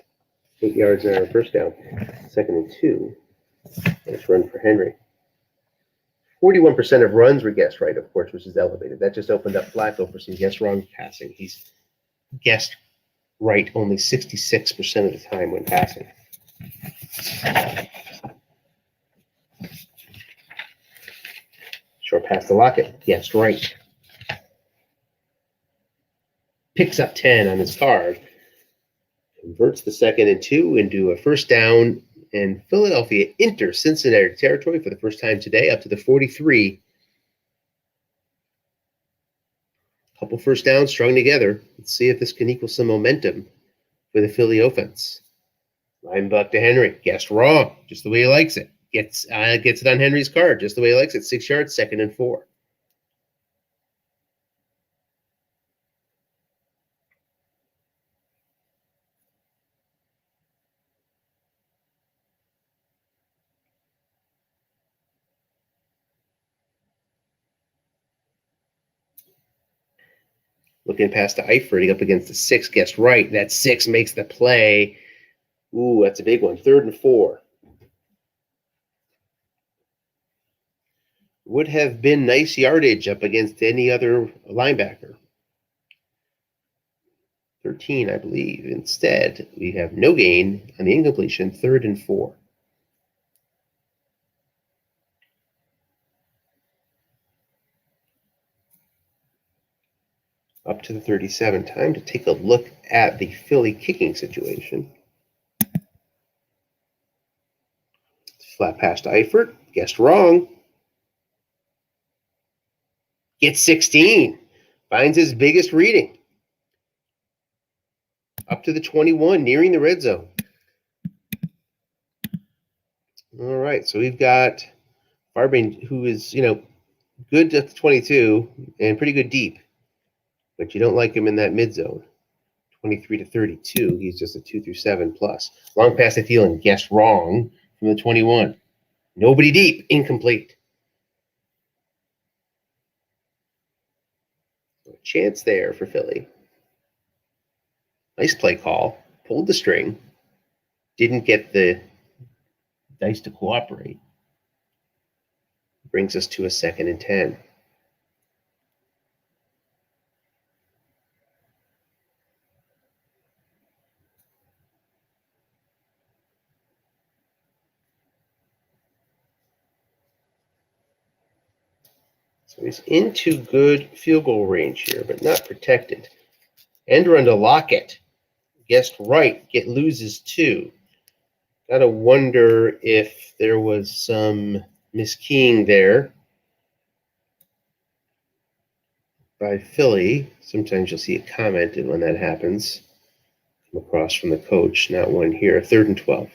8 yards there on first down. 2nd and 2. Nice run for Henry. 41% of runs were guessed right, of course, which is elevated. That just opened up Flacco for some guess wrong passing. He's guessed right only 66% of the time when passing. Short pass to Lockett, guessed right. Picks up 10 on his card. Converts the 2nd and 2 into a first down, and Philadelphia enters Cincinnati territory for the first time today, up to the 43. Couple first downs strung together. Let's see if this can equal some momentum for the Philly offense. Line buck to Henry. Guessed wrong, just the way he likes it. Gets it on Henry's card, just the way he likes it. 6 yards, 2nd and 4. Looking past to Eifert, up against the 6, guessed right. That 6 makes the play. Ooh, that's a big one. 3rd and 4. Would have been nice yardage up against any other linebacker. 13, I believe. Instead, we have no gain on the incompletion, 3rd and 4. Up to the 37. Time to take a look at the Philly kicking situation. Flat pass to Eifert. Guessed wrong. Gets 16. Finds his biggest reading. Up to the 21, nearing the red zone. All right, so we've got Farbane, who is, good at the 22 and pretty good deep, but you don't like him in that mid zone. 23 to 32, he's just a 2 through 7 plus. Long pass to Thielen, guessed wrong from the 21. Nobody deep, incomplete. So a chance there for Philly. Nice play call. Pulled the string. Didn't get the dice to cooperate. Brings us to a 2nd and 10. So he's into good field goal range here, but not protected. End run to Lockett. Guessed right. Loses 2. Gotta wonder if there was some miskeying there by Philly. Sometimes you'll see it commented when that happens. Come across from the coach, not one here. 3rd and 12.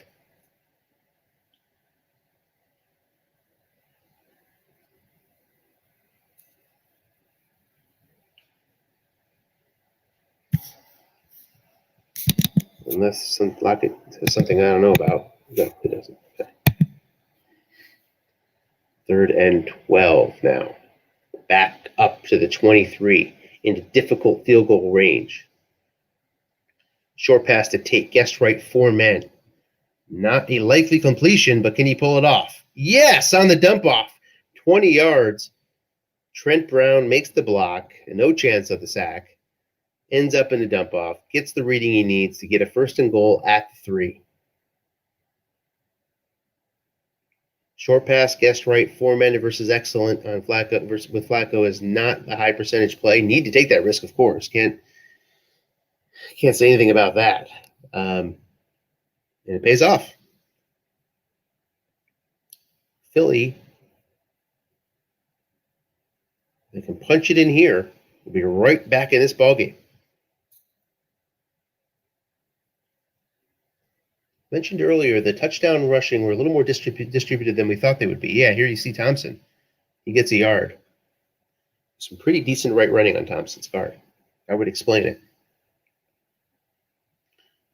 Unless Lockett says something I don't know about. No, he doesn't. Okay. 3rd and 12 now. Back up to the 23 into difficult field goal range. Short pass to Tate. Guessed right, 4 men. Not a likely completion, but can he pull it off? Yes, on the dump off. 20 yards. Trent Brown makes the block. No chance of the sack. Ends up in the dump off. Gets the reading he needs to get a 1st and goal at the 3. Short pass, guessed right, 4 men versus excellent on Flacco. With Flacco is not a high percentage play. Need to take that risk, of course. Can't say anything about that. And it pays off. Philly, they can punch it in here. We'll be right back in this ballgame. Mentioned earlier, the touchdown rushing were a little more distributed than we thought they would be. Yeah, here you see Thompson. He gets a yard. Some pretty decent right running on Thompson's part. I would explain it.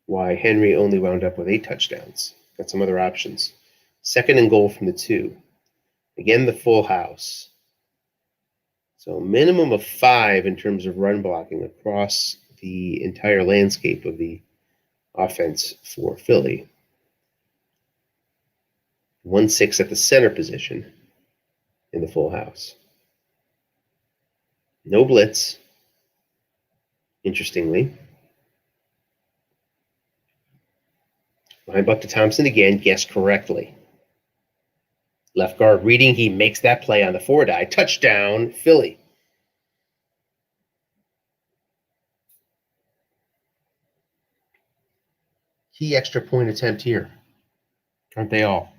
Why Henry only wound up with 8 touchdowns. Got some other options. 2nd and goal from the 2. Again, the full house. So minimum of 5 in terms of run blocking across the entire landscape of the offense for Philly. 1-6 at the center position in the full house. No blitz, interestingly. Behind Buck to Thompson again, guessed correctly. Left guard reading, he makes that play on the 4-die. Touchdown, Philly. Key extra point attempt here. Aren't they all?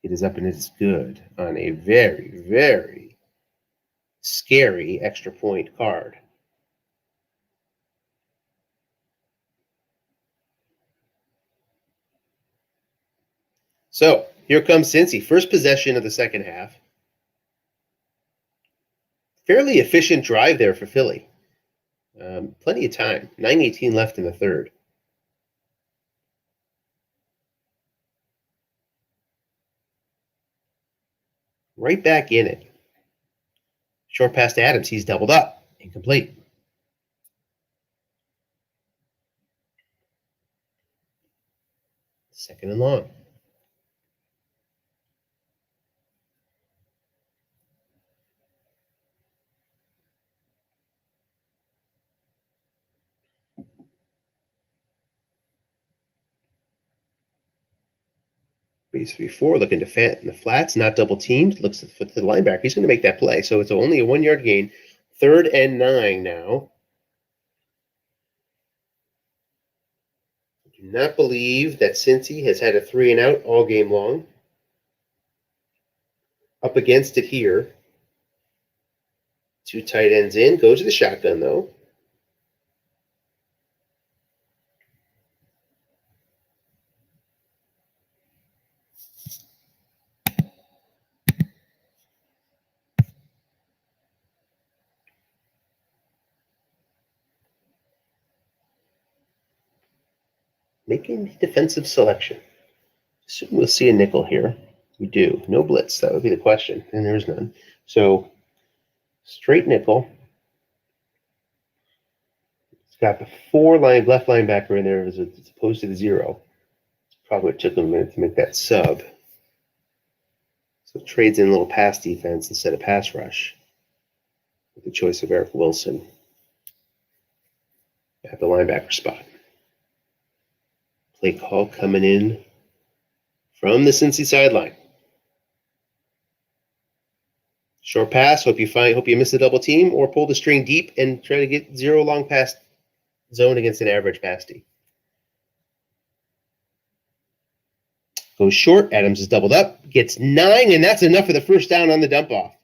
It is up and it is good on a very, very scary extra point card. So here comes Cincy. First possession of the second half. Fairly efficient drive there for Philly. Plenty of time. 9:18 left in the third. Right back in it. Short pass to Adams. He's doubled up. Incomplete. Second and long. 3-3-4, looking to fat in the flats, not double teamed. Looks at the linebacker. He's going to make that play. So it's only a 1 yard gain. 3rd and 9 now. I do not believe that Cincy has had a 3 and out all game long. Up against it here. 2 tight ends in. Goes to the shotgun, though. Making the defensive selection. Assume we'll see a nickel here. We do. No blitz. That would be the question. And there's none. So, straight nickel. It's got the 4 left linebacker in there as opposed to the 0. Probably took him a minute to make that sub. So it trades in a little pass defense instead of pass rush with the choice of Eric Wilson at the linebacker spot. Play call coming in from the Cincy sideline. Short pass. Hope you miss the double team or pull the string deep and try to get 0 long pass zone against an average pass D. Goes short. Adams is doubled up. Gets 9, and that's enough for the first down on the dump off.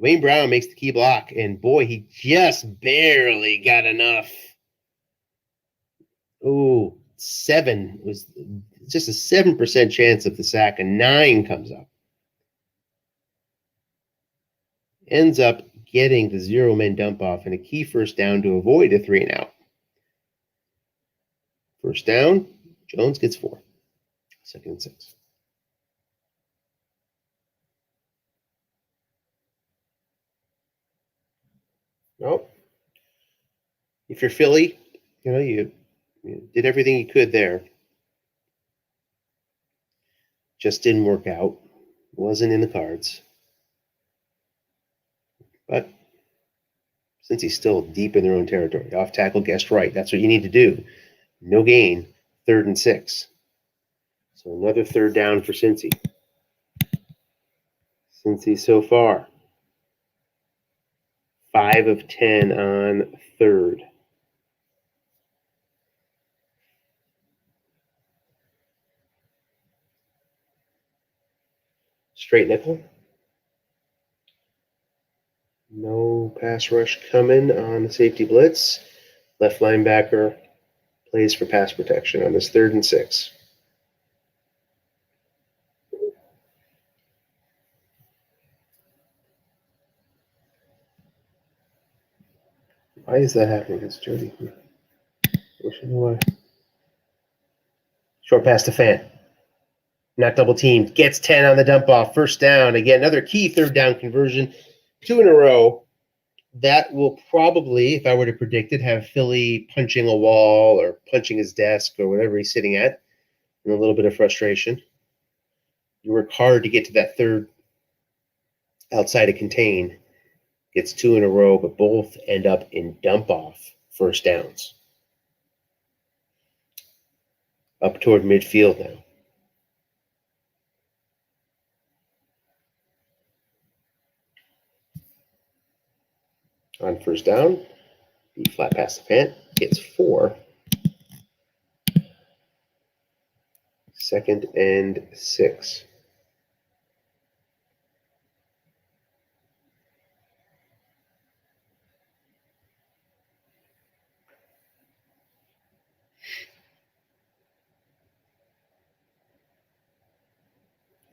Dwayne Brown makes the key block, and boy, he just barely got enough. Oh, 7 was just a 7% chance of the sack, and 9 comes up. Ends up getting the 0-man dump off and a key first down to avoid a 3 and out. First down, Jones gets 4. 2nd and 6. Nope. If you're Philly, you did everything you could there. Just didn't work out. Wasn't in the cards. But since he's still deep in their own territory, off tackle, guessed right. That's what you need to do. No gain, 3rd and 6. So another 3rd down for Cincy. Cincy so far, 5 of 10 on 3rd. Straight nickel. No pass rush coming on the safety blitz. Left linebacker plays for pass protection on this 3rd and 6. Why is that happening? It's Jody. I wish I knew why. Short pass to Fan. Not double teamed. Gets 10 on the dump off. First down. Again, another key 3rd down conversion. 2 in a row. That will probably, if I were to predict it, have Philly punching a wall or punching his desk or whatever he's sitting at in a little bit of frustration. You work hard to get to that 3rd outside of contain. Gets 2 in a row, but both end up in dump-off first downs. Up toward midfield now. On first down, the flat pass to Fant gets 4. 2nd and 6.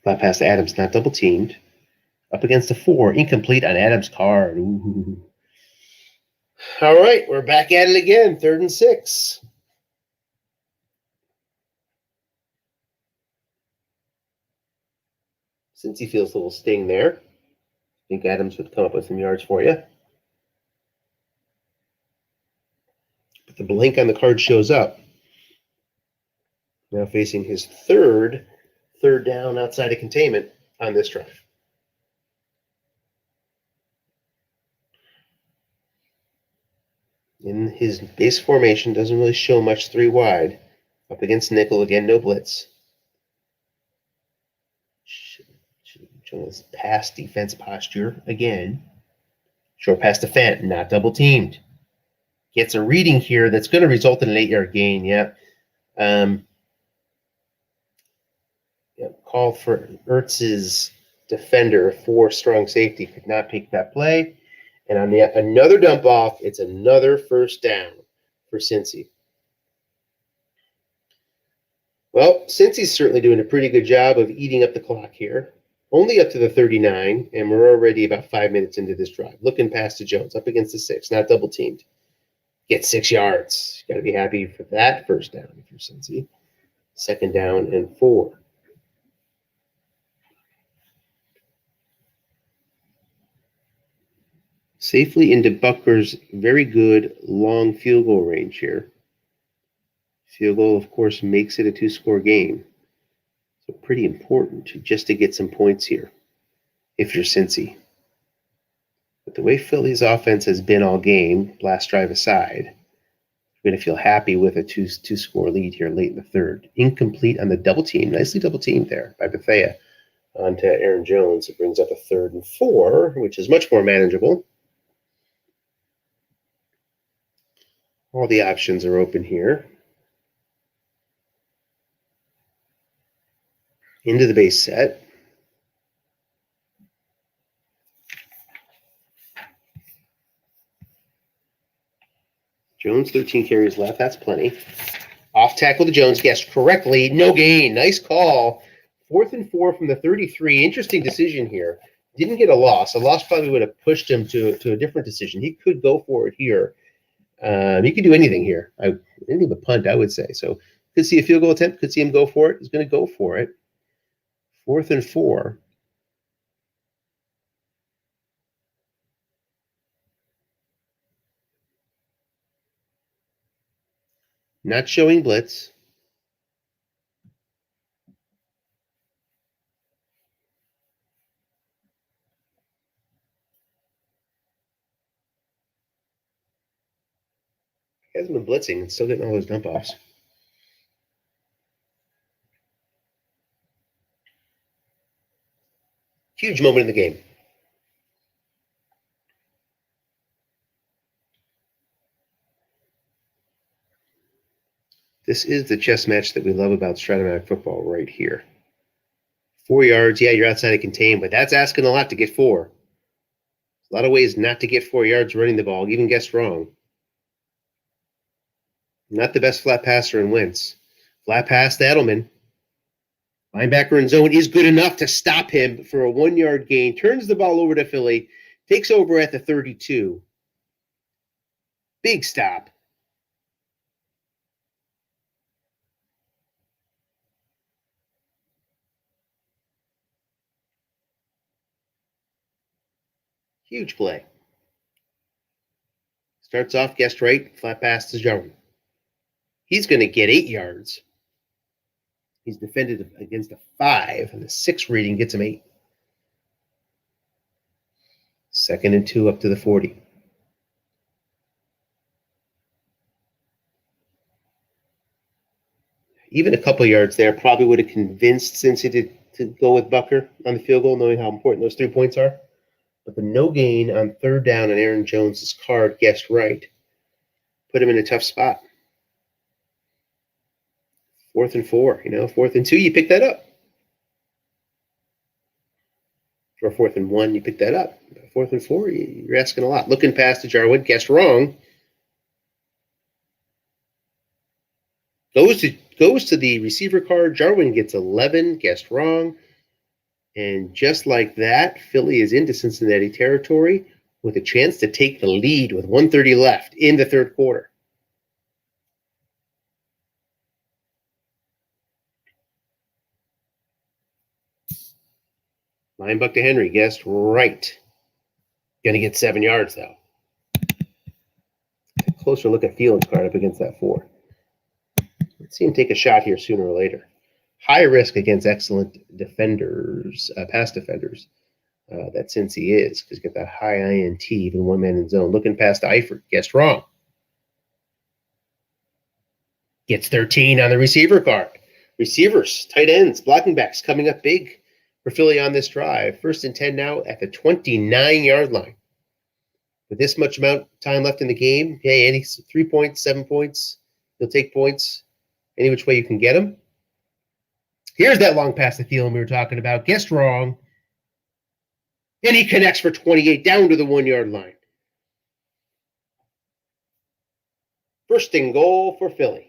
Flat pass to Adams, not double teamed. Up against a 4, incomplete on Adams' card. Ooh. All right, we're back at it again, 3rd and 6. Since he feels a little sting there, I think Adams would come up with some yards for you. But the blank on the card shows up. Now facing his 3rd down outside of containment on this drive. In his base formation, doesn't really show much 3 wide. Up against nickel, again, no blitz. Showing his pass defense posture again. Short pass to Fent, not double teamed. Gets a reading here that's going to result in an 8-yard gain. Yeah. Call for Ertz's defender for strong safety. Could not pick that play. And on yet another dump off, it's another first down for Cincy. Well, Cincy's certainly doing a pretty good job of eating up the clock here. Only up to the 39, and we're already about 5 minutes into this drive. Looking past to Jones, up against the 6, not double teamed. Get 6 yards. Got to be happy for that first down if you're Cincy. 2nd down and 4. Safely into Bucker's very good long field goal range here. Field goal, of course, makes it a 2-score game. So pretty important just to get some points here if you're Cincy. But the way Philly's offense has been all game, last drive aside, you're going to feel happy with a two-score lead here late in the third. Incomplete on the double team. Nicely double teamed there by Bethea onto Aaron Jones. It brings up a 3rd and 4, which is much more manageable. All the options are open here. Into the base set. Jones, 13 carries left. That's plenty. Off tackle to Jones. Guessed correctly. No gain. Nice call. 4th and 4 from the 33. Interesting decision here. Didn't get a loss. A loss probably would have pushed him to a different decision. He could go for it here. He could do anything here. Anything but punt, I would say. So could see a field goal attempt. Could see him go for it. He's going to go for it. 4th and 4. Not showing blitz. He hasn't been blitzing and still getting all those dump offs. Huge moment in the game. This is the chess match that we love about Stratomatic football right here. 4 yards, yeah, you're outside of contain, but that's asking a lot to get 4. A lot of ways not to get 4 yards running the ball, even guessed wrong. Not the best flat passer in Wentz. Flat pass to Edelman. Linebacker in zone is good enough to stop him for a 1-yard gain. Turns the ball over to Philly. Takes over at the 32. Big stop. Huge play. Starts off, guessed right. Flat pass to Jarwin. He's going to get 8 yards. He's defended against a 5, and the 6 rating gets him 8. 2nd and 2 up to the 40. Even a couple yards there probably would have convinced Cincinnati to go with Bucker on the field goal, knowing how important those 3 points are. But the no gain on 3rd down on Aaron Jones's card, guessed right, put him in a tough spot. 4th and 4, 4th and 2, you pick that up. Or 4th and 1, you pick that up. 4th and 4, you're asking a lot. Looking past to Jarwood, guessed wrong. Goes to the receiver card. Jarwin gets 11, guessed wrong. And just like that, Philly is into Cincinnati territory with a chance to take the lead with 1:30 left in the 3rd quarter. Linebuck to Henry, guessed right. Going to get 7 yards, though. A closer look at Thiel's card up against that 4. Let's see him take a shot here sooner or later. High risk against excellent defenders, pass defenders. That Cincy is, because he's got that high INT, even one man in zone. Looking past Eifert, guessed wrong. Gets 13 on the receiver card. Receivers, tight ends, blocking backs coming up big for for Philly on this drive. 1st and 10 now at the 29-yard line. With this much time left in the game, hey, any 3 points, 7 points, you'll take points any which way you can get them. Here's that long pass to Thielen we were talking about. Guessed wrong. And he connects for 28 down to the 1-yard line. 1st and goal for Philly.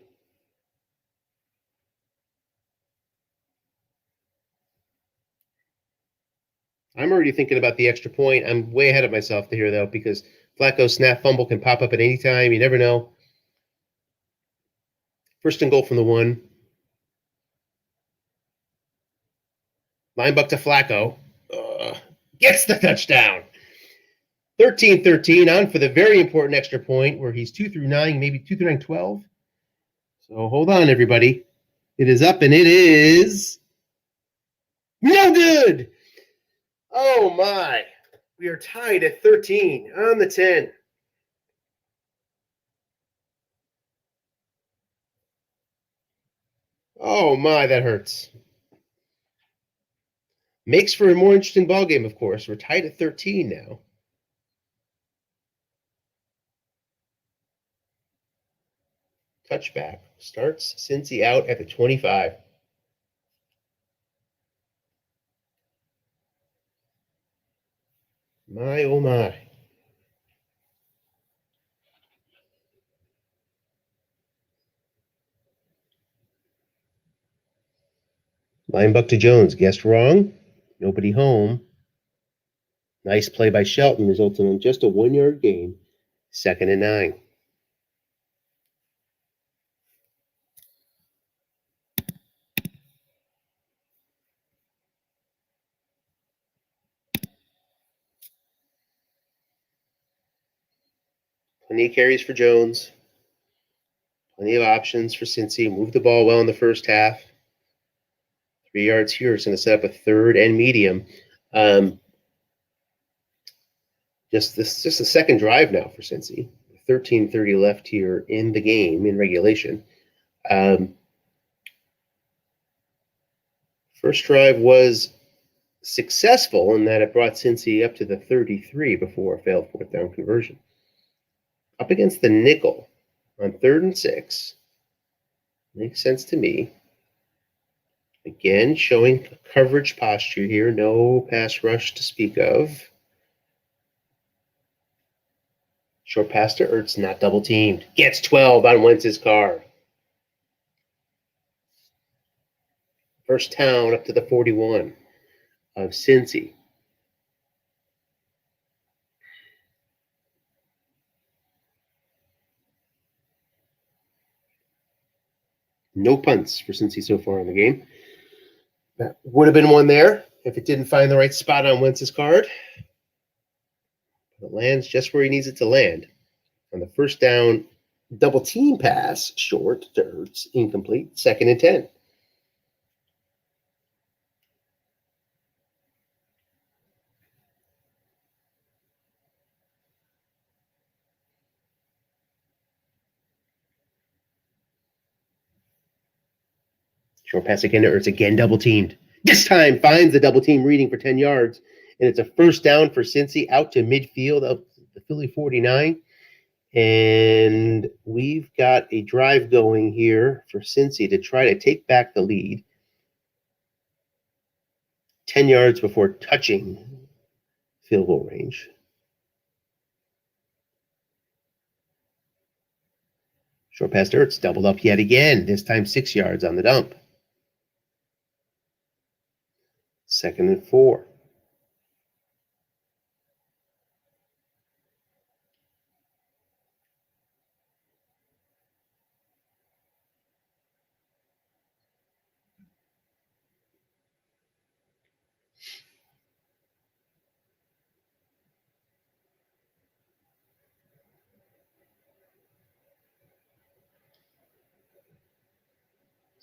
I'm already thinking about the extra point. I'm way ahead of myself here, though, because Flacco's snap fumble can pop up at any time. You never know. 1st and goal from the 1. Line buck to Flacco. Gets the touchdown. 13-13 on for the very important extra point where he's 2 through 9, maybe 2 through 9, 12. So hold on, everybody. It is up, and it is no good. Oh, my. We are tied at 13 on the 10. Oh, my, that hurts. Makes for a more interesting ball game, of course. We're tied at 13 now. Touchback. Starts Cincy out at the 25. My, oh, my. Line buck to Jones. Guessed wrong. Nobody home. Nice play by Shelton, resulting in just a 1-yard gain. 2nd and 9. Plenty of carries for Jones. Plenty of options for Cincy. Moved the ball well in the first half. 3 yards here. It's going to set up a 3rd and medium. Just the second drive now for Cincy. 13:30 left here in the game in regulation. First drive was successful in that it brought Cincy up to the 33 before a failed 4th down conversion. Up against the nickel on 3rd and 6. Makes sense to me. Again, showing coverage posture here. No pass rush to speak of. Short pass to Ertz, not double teamed. Gets 12 on Wentz's card. 1st down up to the 41 of Cincy. No punts for Cincy so far in the game. That would have been one there if it didn't find the right spot on Wentz's card. It lands just where he needs it to land. On the 1st down, double team pass, short to Ertz, incomplete, 2nd and 10. Short pass again to Ertz, again double teamed. This time finds the double team reading for 10 yards. And it's a 1st down for Cincy out to midfield of the Philly 49. And we've got a drive going here for Cincy to try to take back the lead. 10 yards before touching field goal range. Short pass to Ertz, doubled up yet again, this time 6 yards on the dump. 2nd and 4.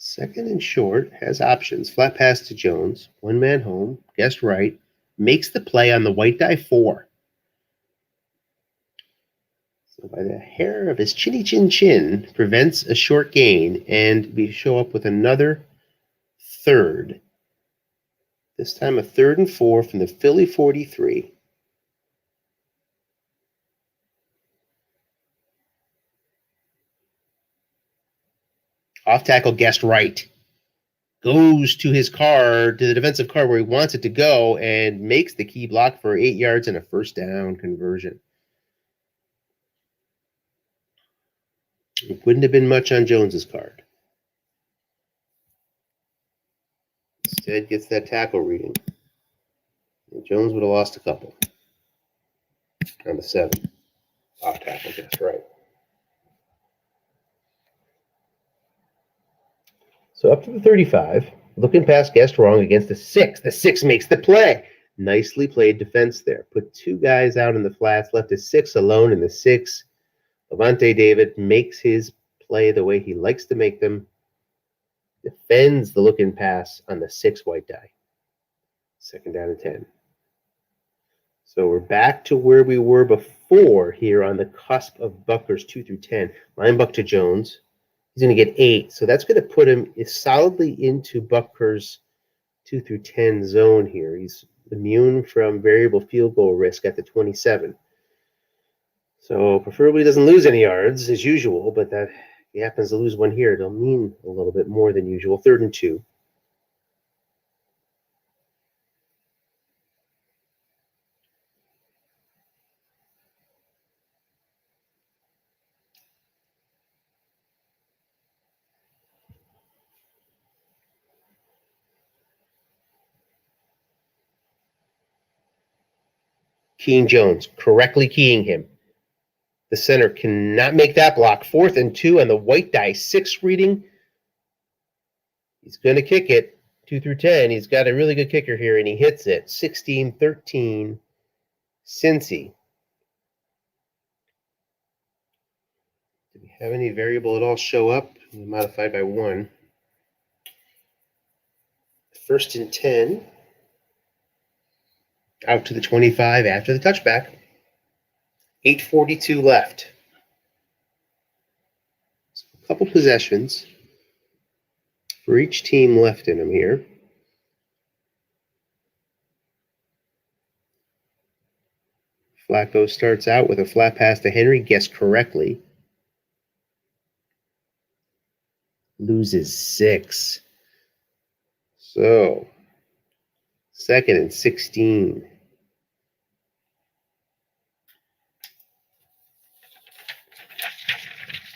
Second and short, has options. Flat pass to Jones. One man home. Guessed right. Makes the play on the white die 4. So by the hair of his chinny chin chin, prevents a short gain, and we show up with another 3rd. This time a 3rd and 4 from the Philly 43. Off tackle guessed right. Goes to his card, to the defensive card where he wants it to go, and makes the key block for 8 yards and a first down conversion. It wouldn't have been much on Jones's card. Instead, gets that tackle reading. And Jones would have lost a couple. On the 7. Off tackle, guessed right. So up to the 35. Looking past, guessed wrong against the 6. The 6 makes the play. Nicely played defense there. Put 2 guys out in the flats, left a 6 alone in the 6. Levante David makes his play the way he likes to make them. Defends the look-in pass on the 6 white die. 2nd down and 10. So we're back to where we were before here on the cusp of Butker's 2 through 10. Line buck to Jones. He's going to get 8. So that's going to put him solidly into Butker's 2 through 10 zone here. He's immune from variable field goal risk at the 27. So preferably doesn't lose any yards as usual, but that he happens to lose one here. It'll mean a little bit more than usual. 3rd and 2. Keying Jones, correctly keying him. The center cannot make that block. 4th and 2 on the white die. 6 reading. He's going to kick it. 2 through 10. He's got a really good kicker here, and he hits it. 16-13, Cincy. Do we have any variable at all show up? We modified by 1. 1st and 10. Out to the 25 after the touchback. 8:42 left. So a couple possessions for each team left in them here. Flacco starts out with a flat pass to Henry, guessed correctly. Loses 6. So, 2nd and 16.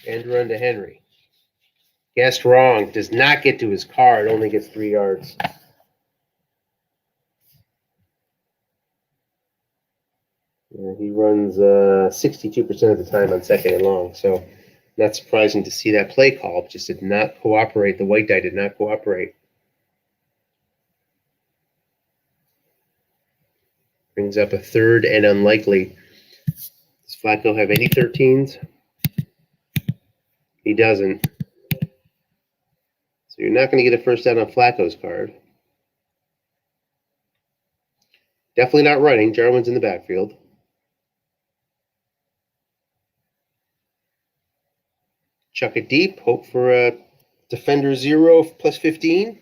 End run to Henry. Guessed wrong. Does not get to his card. Only gets 3 yards. He runs 62% of the time on 2nd and long. So not surprising to see that play call. Just did not cooperate. The white die did not cooperate. Brings up a 3rd and unlikely. Does Flacco have any 13s? He doesn't. So you're not going to get a first down on Flacco's card. Definitely not running. Jarwin's in the backfield. Chuck it deep. Hope for a defender 0 plus 15.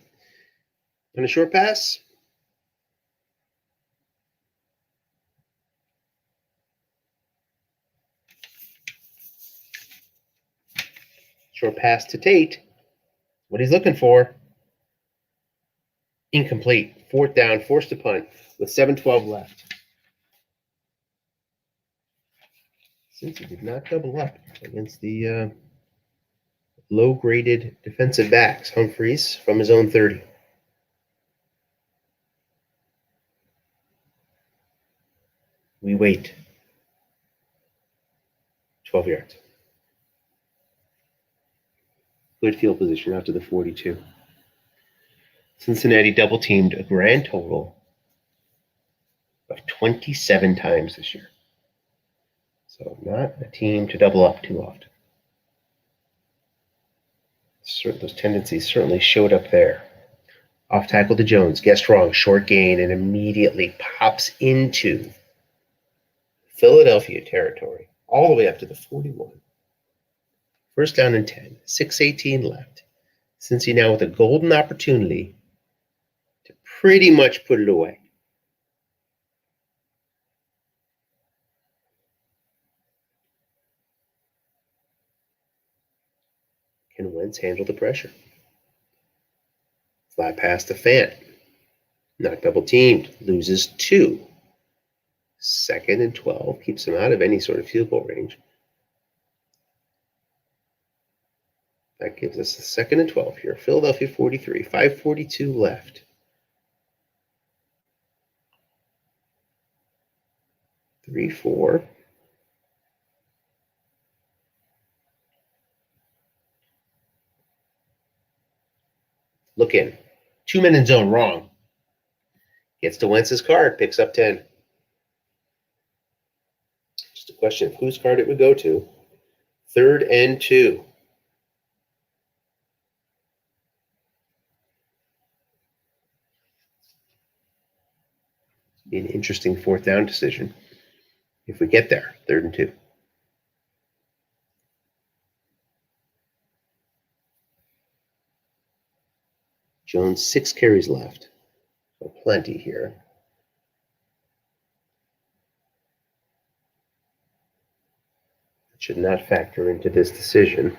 And a short pass. Short pass to Tate. What he's looking for. Incomplete. 4th down, forced to punt with 7:12 left. Since he did not double up against the low-graded defensive backs, Humphreys from his own 30. We wait. 12 yards. Good field position out to the 42. Cincinnati double-teamed a grand total of 27 times this year. So not a team to double up too often. Those tendencies certainly showed up there. Off tackle to Jones, guessed wrong, short gain, and immediately pops into Philadelphia territory, all the way up to the 41. First down and 10, 6:18 left. Cincy now with a golden opportunity to pretty much put it away. Can Wentz handle the pressure? Flat pass to Fant. Not double teamed. Loses 2. 2nd and 12. Keeps him out of any sort of field goal range. That gives us a 2nd and 12 here. Philadelphia 43. 5:42 left. 3-4. Look in. 2 men in zone. Wrong. Gets to Wentz's card. Picks up 10. Just a question of whose card it would go to. 3rd and 2. Be an interesting 4th down decision if we get there. 3rd and 2. Jones 6 carries left. So plenty here. It should not factor into this decision.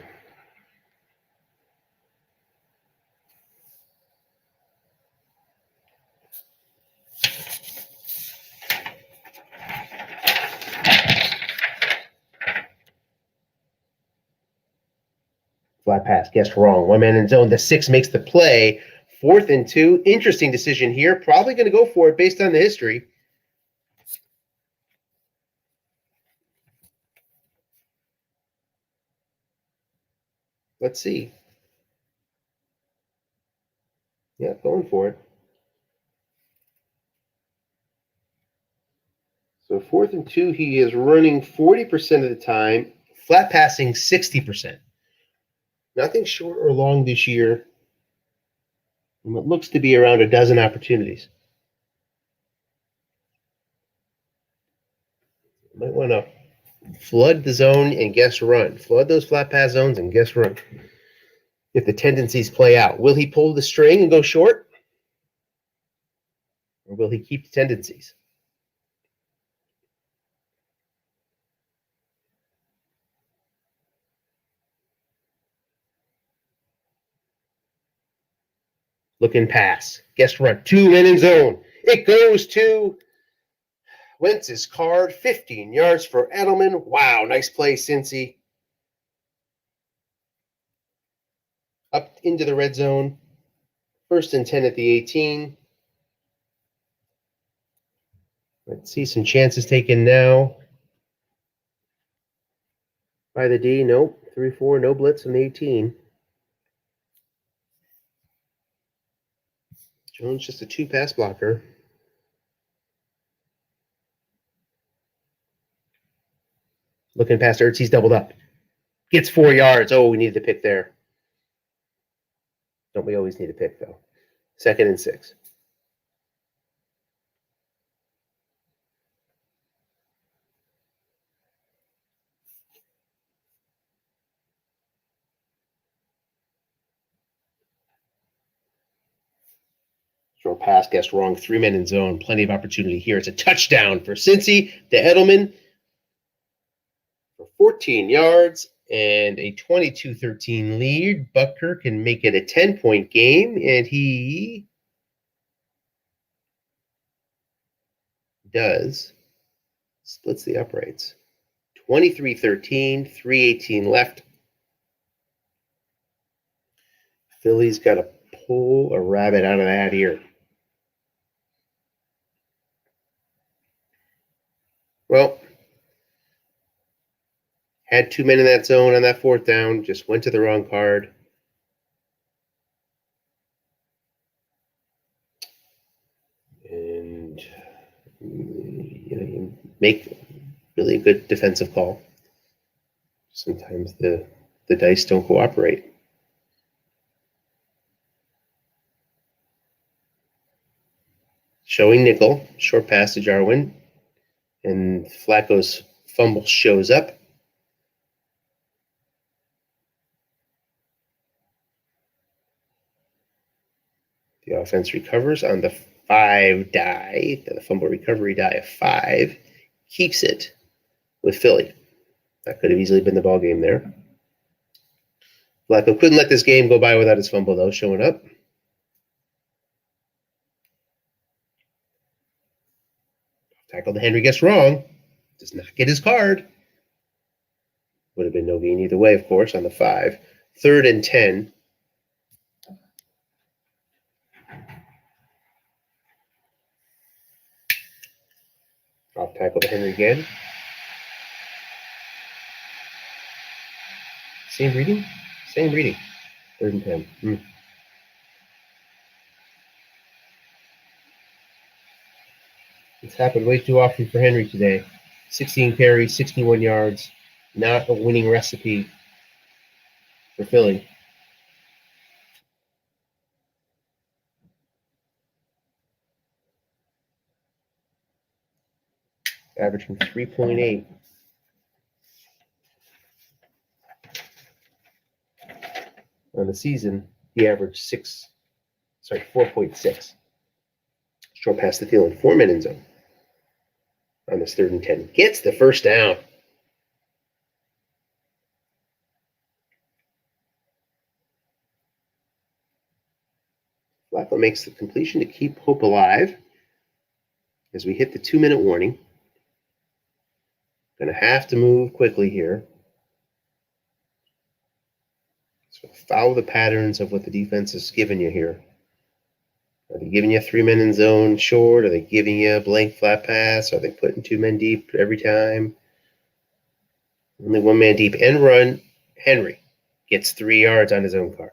Flat pass. Guessed wrong. 1 man in zone. The 6 makes the play. 4th and 2. Interesting decision here. Probably going to go for it based on the history. Let's see. Yeah, going for it. So 4th and 2, he is running 40% of the time, flat passing 60%. Nothing short or long this year. And what looks to be around a dozen opportunities. Might want to flood the zone and guess run. Flood those flat pass zones and guess run. If the tendencies play out, will he pull the string and go short? Or will he keep the tendencies? Looking pass. Guess run. 2 men in zone. It goes to Wentz's card. 15 yards for Edelman. Wow, nice play, Cincy. Up into the red zone. 1st and 10 at the 18. Let's see some chances taken now. By the D, nope. 3-4, no blitz on the 18. Jones just a 2-pass blocker. Looking past Ertz, he's doubled up. Gets 4 yards. Oh, we needed the pick there. Don't we always need a pick, though? 2nd and 6. Short pass, guessed wrong. 3 men in zone. Plenty of opportunity here. It's a touchdown for Cincy to Edelman for 14 yards and a 22-13 lead. Butker can make it a 10-point game, and he does. Splits the uprights. 23-13, 3:18 left. Philly's got to pull a rabbit out of the hat here. Well, had 2 men in that zone on that 4th down, just went to the wrong card. And you make really a good defensive call. Sometimes the dice don't cooperate. Showing nickel, short pass to Jarwin, and Flacco's fumble shows up. The offense recovers on the 5 die, the fumble recovery die of 5, keeps it with Philly. That could have easily been the ball game there. Flacco couldn't let this game go by without his fumble, though, showing up. Tackle to Henry gets wrong. Does not get his card. Would have been no gain either way, of course, on the 5. 3rd and 10. Drop tackle to Henry again. Same reading? Same reading. 3rd and 10. It's happened way too often for Henry today. 16 carries, 61 yards. Not a winning recipe for Philly. Averaging 3.8. On the season, he averaged 4.6. Short pass to Thielen, 4 men in zone. On this 3rd and 10. Gets the first down. Flacco makes the completion to keep hope alive as we hit the 2-minute warning. Going to have to move quickly here. So follow the patterns of what the defense is giving you here. Are they giving you 3 men in zone short? Are they giving you a blank flat pass? Are they putting 2 men deep every time? Only 1 man deep and run. Henry gets 3 yards on his own card.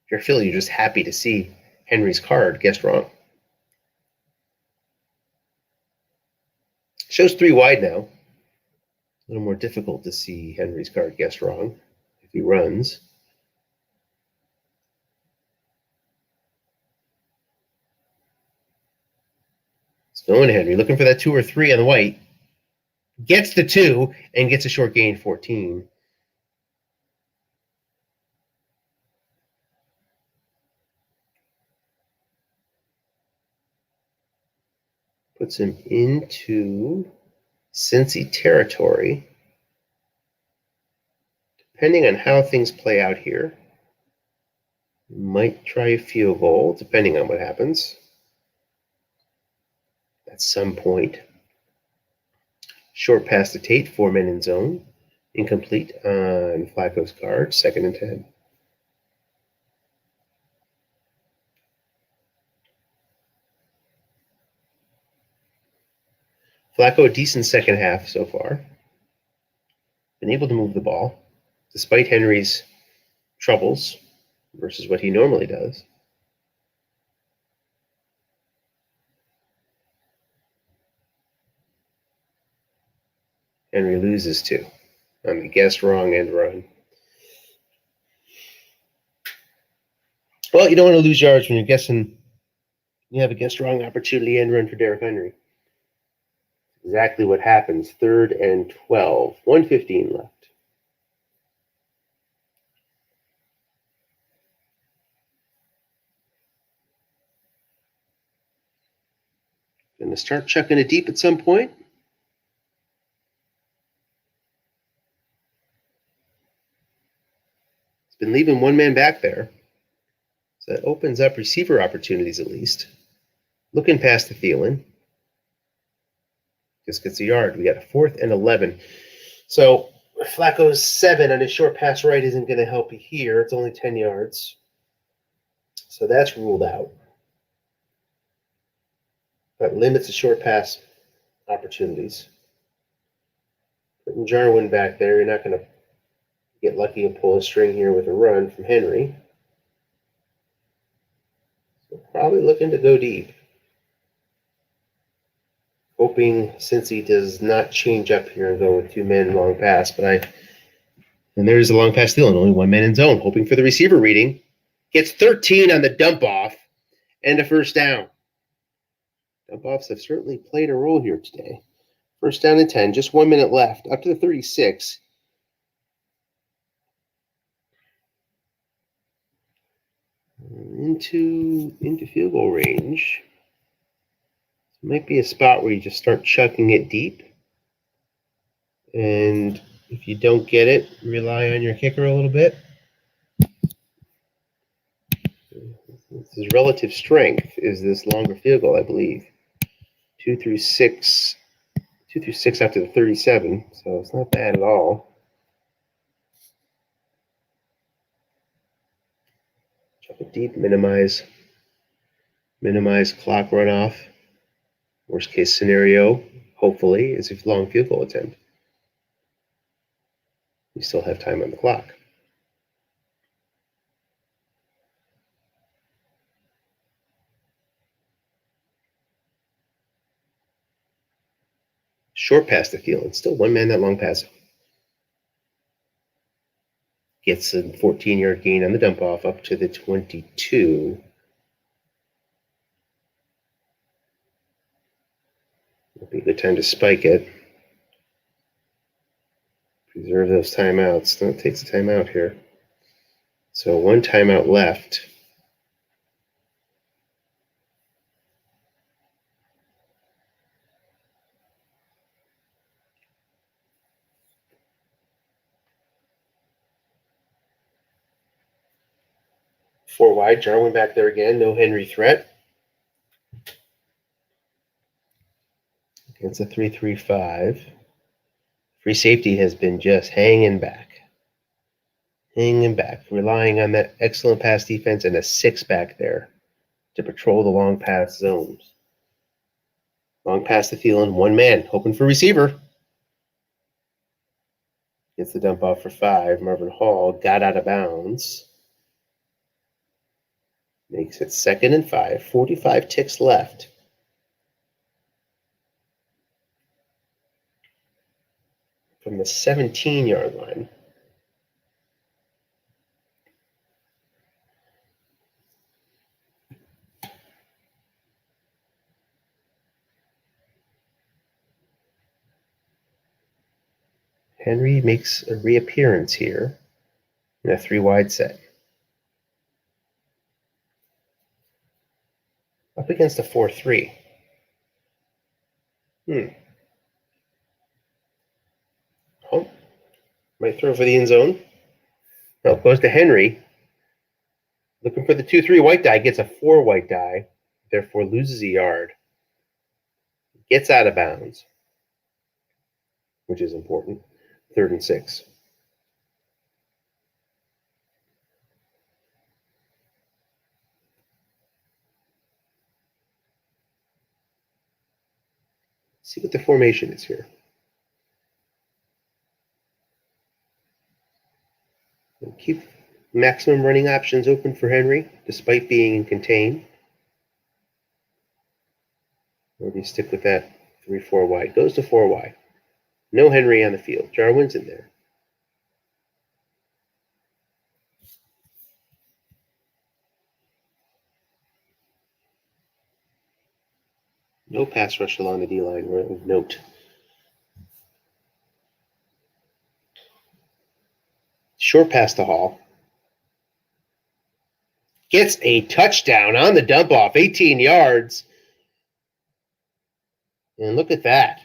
If you're Philly, you're just happy to see Henry's card guessed wrong. Shows 3 wide now. A little more difficult to see Henry's card guessed wrong if he runs. It's going to Henry, looking for that 2 or 3 on the white. Gets the 2 and gets a short gain, 14. Puts him into Cincy territory. Depending on how things play out here, might try a field goal, depending on what happens at some point. Short pass to Tate, 4 men in zone. Incomplete on Flacco's card, 2nd and 10. Flacco, a decent second half so far. Been able to move the ball, despite Henry's troubles versus what he normally does. Henry loses 2 on the guess wrong end run. Well, you don't want to lose yards when you're guessing. You have a guess wrong opportunity end run for Derrick Henry. Exactly what happens. 3rd and 12. 1:15 left. Going to start chucking it deep at some point. It's been leaving 1 man back there. So that opens up receiver opportunities at least. Looking past the Thielen. Just gets a yard. We got a 4th and 11. So Flacco's 7 on his short pass right isn't going to help you here. It's only 10 yards. So that's ruled out. That limits the short pass opportunities. Putting Jarwin back there, you're not going to get lucky and pull a string here with a run from Henry. So probably looking to go deep. Hoping Cincy does not change up here and go with 2 men long pass, and there's a long pass still, and only 1 man in zone. Hoping for the receiver reading. Gets 13 on the dump off and a first down. Dump offs have certainly played a role here today. First down and 10, just 1 minute left, up to the 36. into field goal range. Might be a spot where you just start chucking it deep. And if you don't get it, rely on your kicker a little bit. His relative strength is this longer field goal, I believe. 2 through 6 after the 37, so it's not bad at all. Chuck it deep, minimize clock runoff. Worst case scenario, hopefully, is a long field goal attempt. You still have time on the clock. Short pass to Thielen. Still one man that long pass. Gets a 14-yard gain on the dump off up to the 22. Would be a good time to spike it. Preserve those timeouts. Don't take the timeout here. So one timeout left. Four wide, Jarwin back there again. No Henry threat. Against a 3-3-5. Free safety has been just hanging back, relying on that excellent pass defense and a 6 back there to patrol the long pass zones. Long pass to Thielen, one man, hoping for receiver. Gets the dump off for 5. Marvin Hall got out of bounds. Makes it 2nd and 5. 45 ticks left. From the 17-yard line. Henry makes a reappearance here in a 3-wide set. Up against a 4-3. Oh, might throw for the end zone. No, goes to Henry. Looking for the 2-3 white die. Gets a 4 white die. Therefore loses a yard. Gets out of bounds, which is important. 3rd and 6. See what the formation is here. And keep maximum running options open for Henry, despite being in contain. Or do you stick with that 3-4 wide? Goes to 4 wide. No Henry on the field. Jarwin's in there. No pass rush along the D-line. Note. Short pass to Hall. Gets a touchdown on the dump off. 18 yards. And look at that.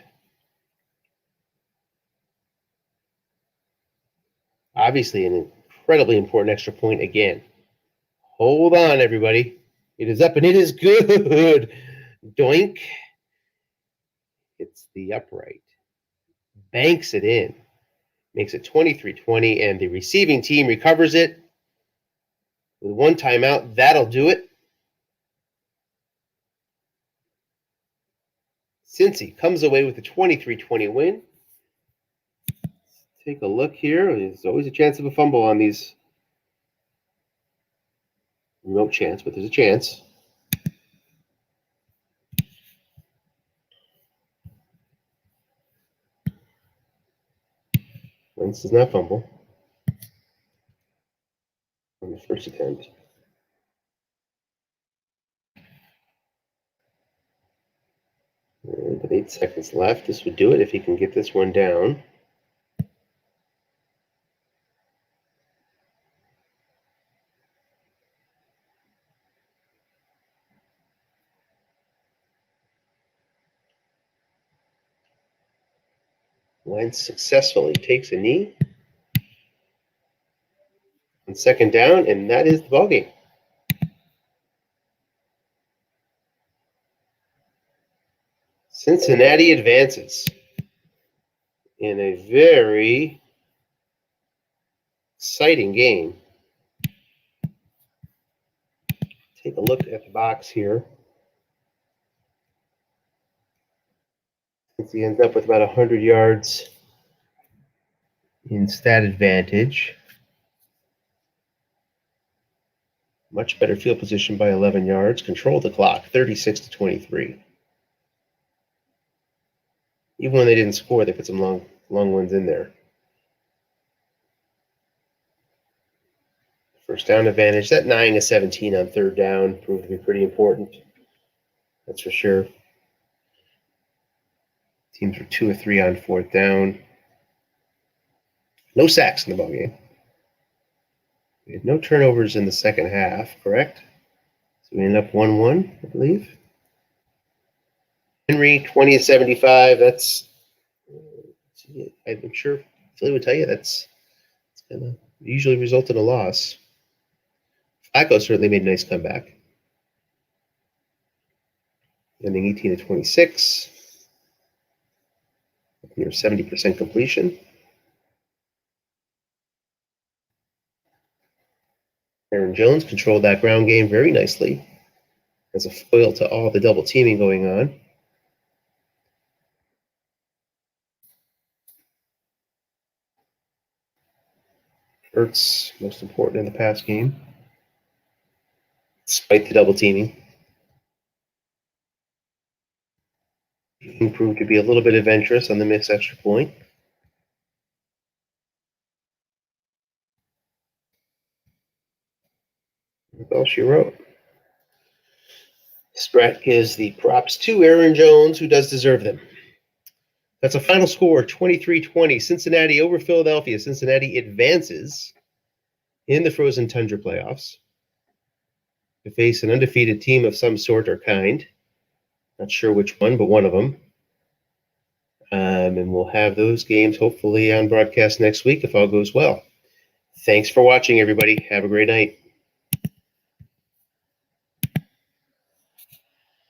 Obviously an incredibly important extra point again. Hold on, everybody. It is up and it is good. Doink. It's the upright. Banks it in. Makes it 23-20, and the receiving team recovers it with one timeout. That'll do it. Cincy comes away with a 23-20 win. Take a look here. There's always a chance of a fumble on these. No chance, but there's a chance. Wentz does not fumble on the first attempt. With 8 seconds left, this would do it if he can get this one down. Wentz successfully takes a knee on second down, and that is the ballgame. Cincinnati advances in a very exciting game. Take a look at the box here. He ends up with about 100 yards in stat advantage. Much better field position by 11 yards. Control the clock, 36-23. Even when they didn't score, they put some long ones in there. First down advantage. That 9-17 on third down proved to be pretty important. That's for sure. Teams were 2 or 3 on fourth down. No sacks in the ballgame. We had no turnovers in the second half, correct? So we end up 1-1, I believe. Henry, 20-75. That's, I'm sure Philly would tell you that's going to usually result in a loss. Flacco certainly made a nice comeback. Ending 18-26. Near 70% completion. Aaron Jones controlled that ground game very nicely as a foil to all the double teaming going on. Ertz, most important in the pass game, despite the double teaming. He proved to be a little bit adventurous on the missed extra point. That's all she wrote. Sprat gives the props to Aaron Jones, who does deserve them. That's a final score, 23-20. Cincinnati over Philadelphia. Cincinnati advances in the Frozen Tundra playoffs to face an undefeated team of some sort or kind. Not sure which one, but one of them. And we'll have those games hopefully on broadcast next week if all goes well. Thanks for watching, everybody. Have a great night.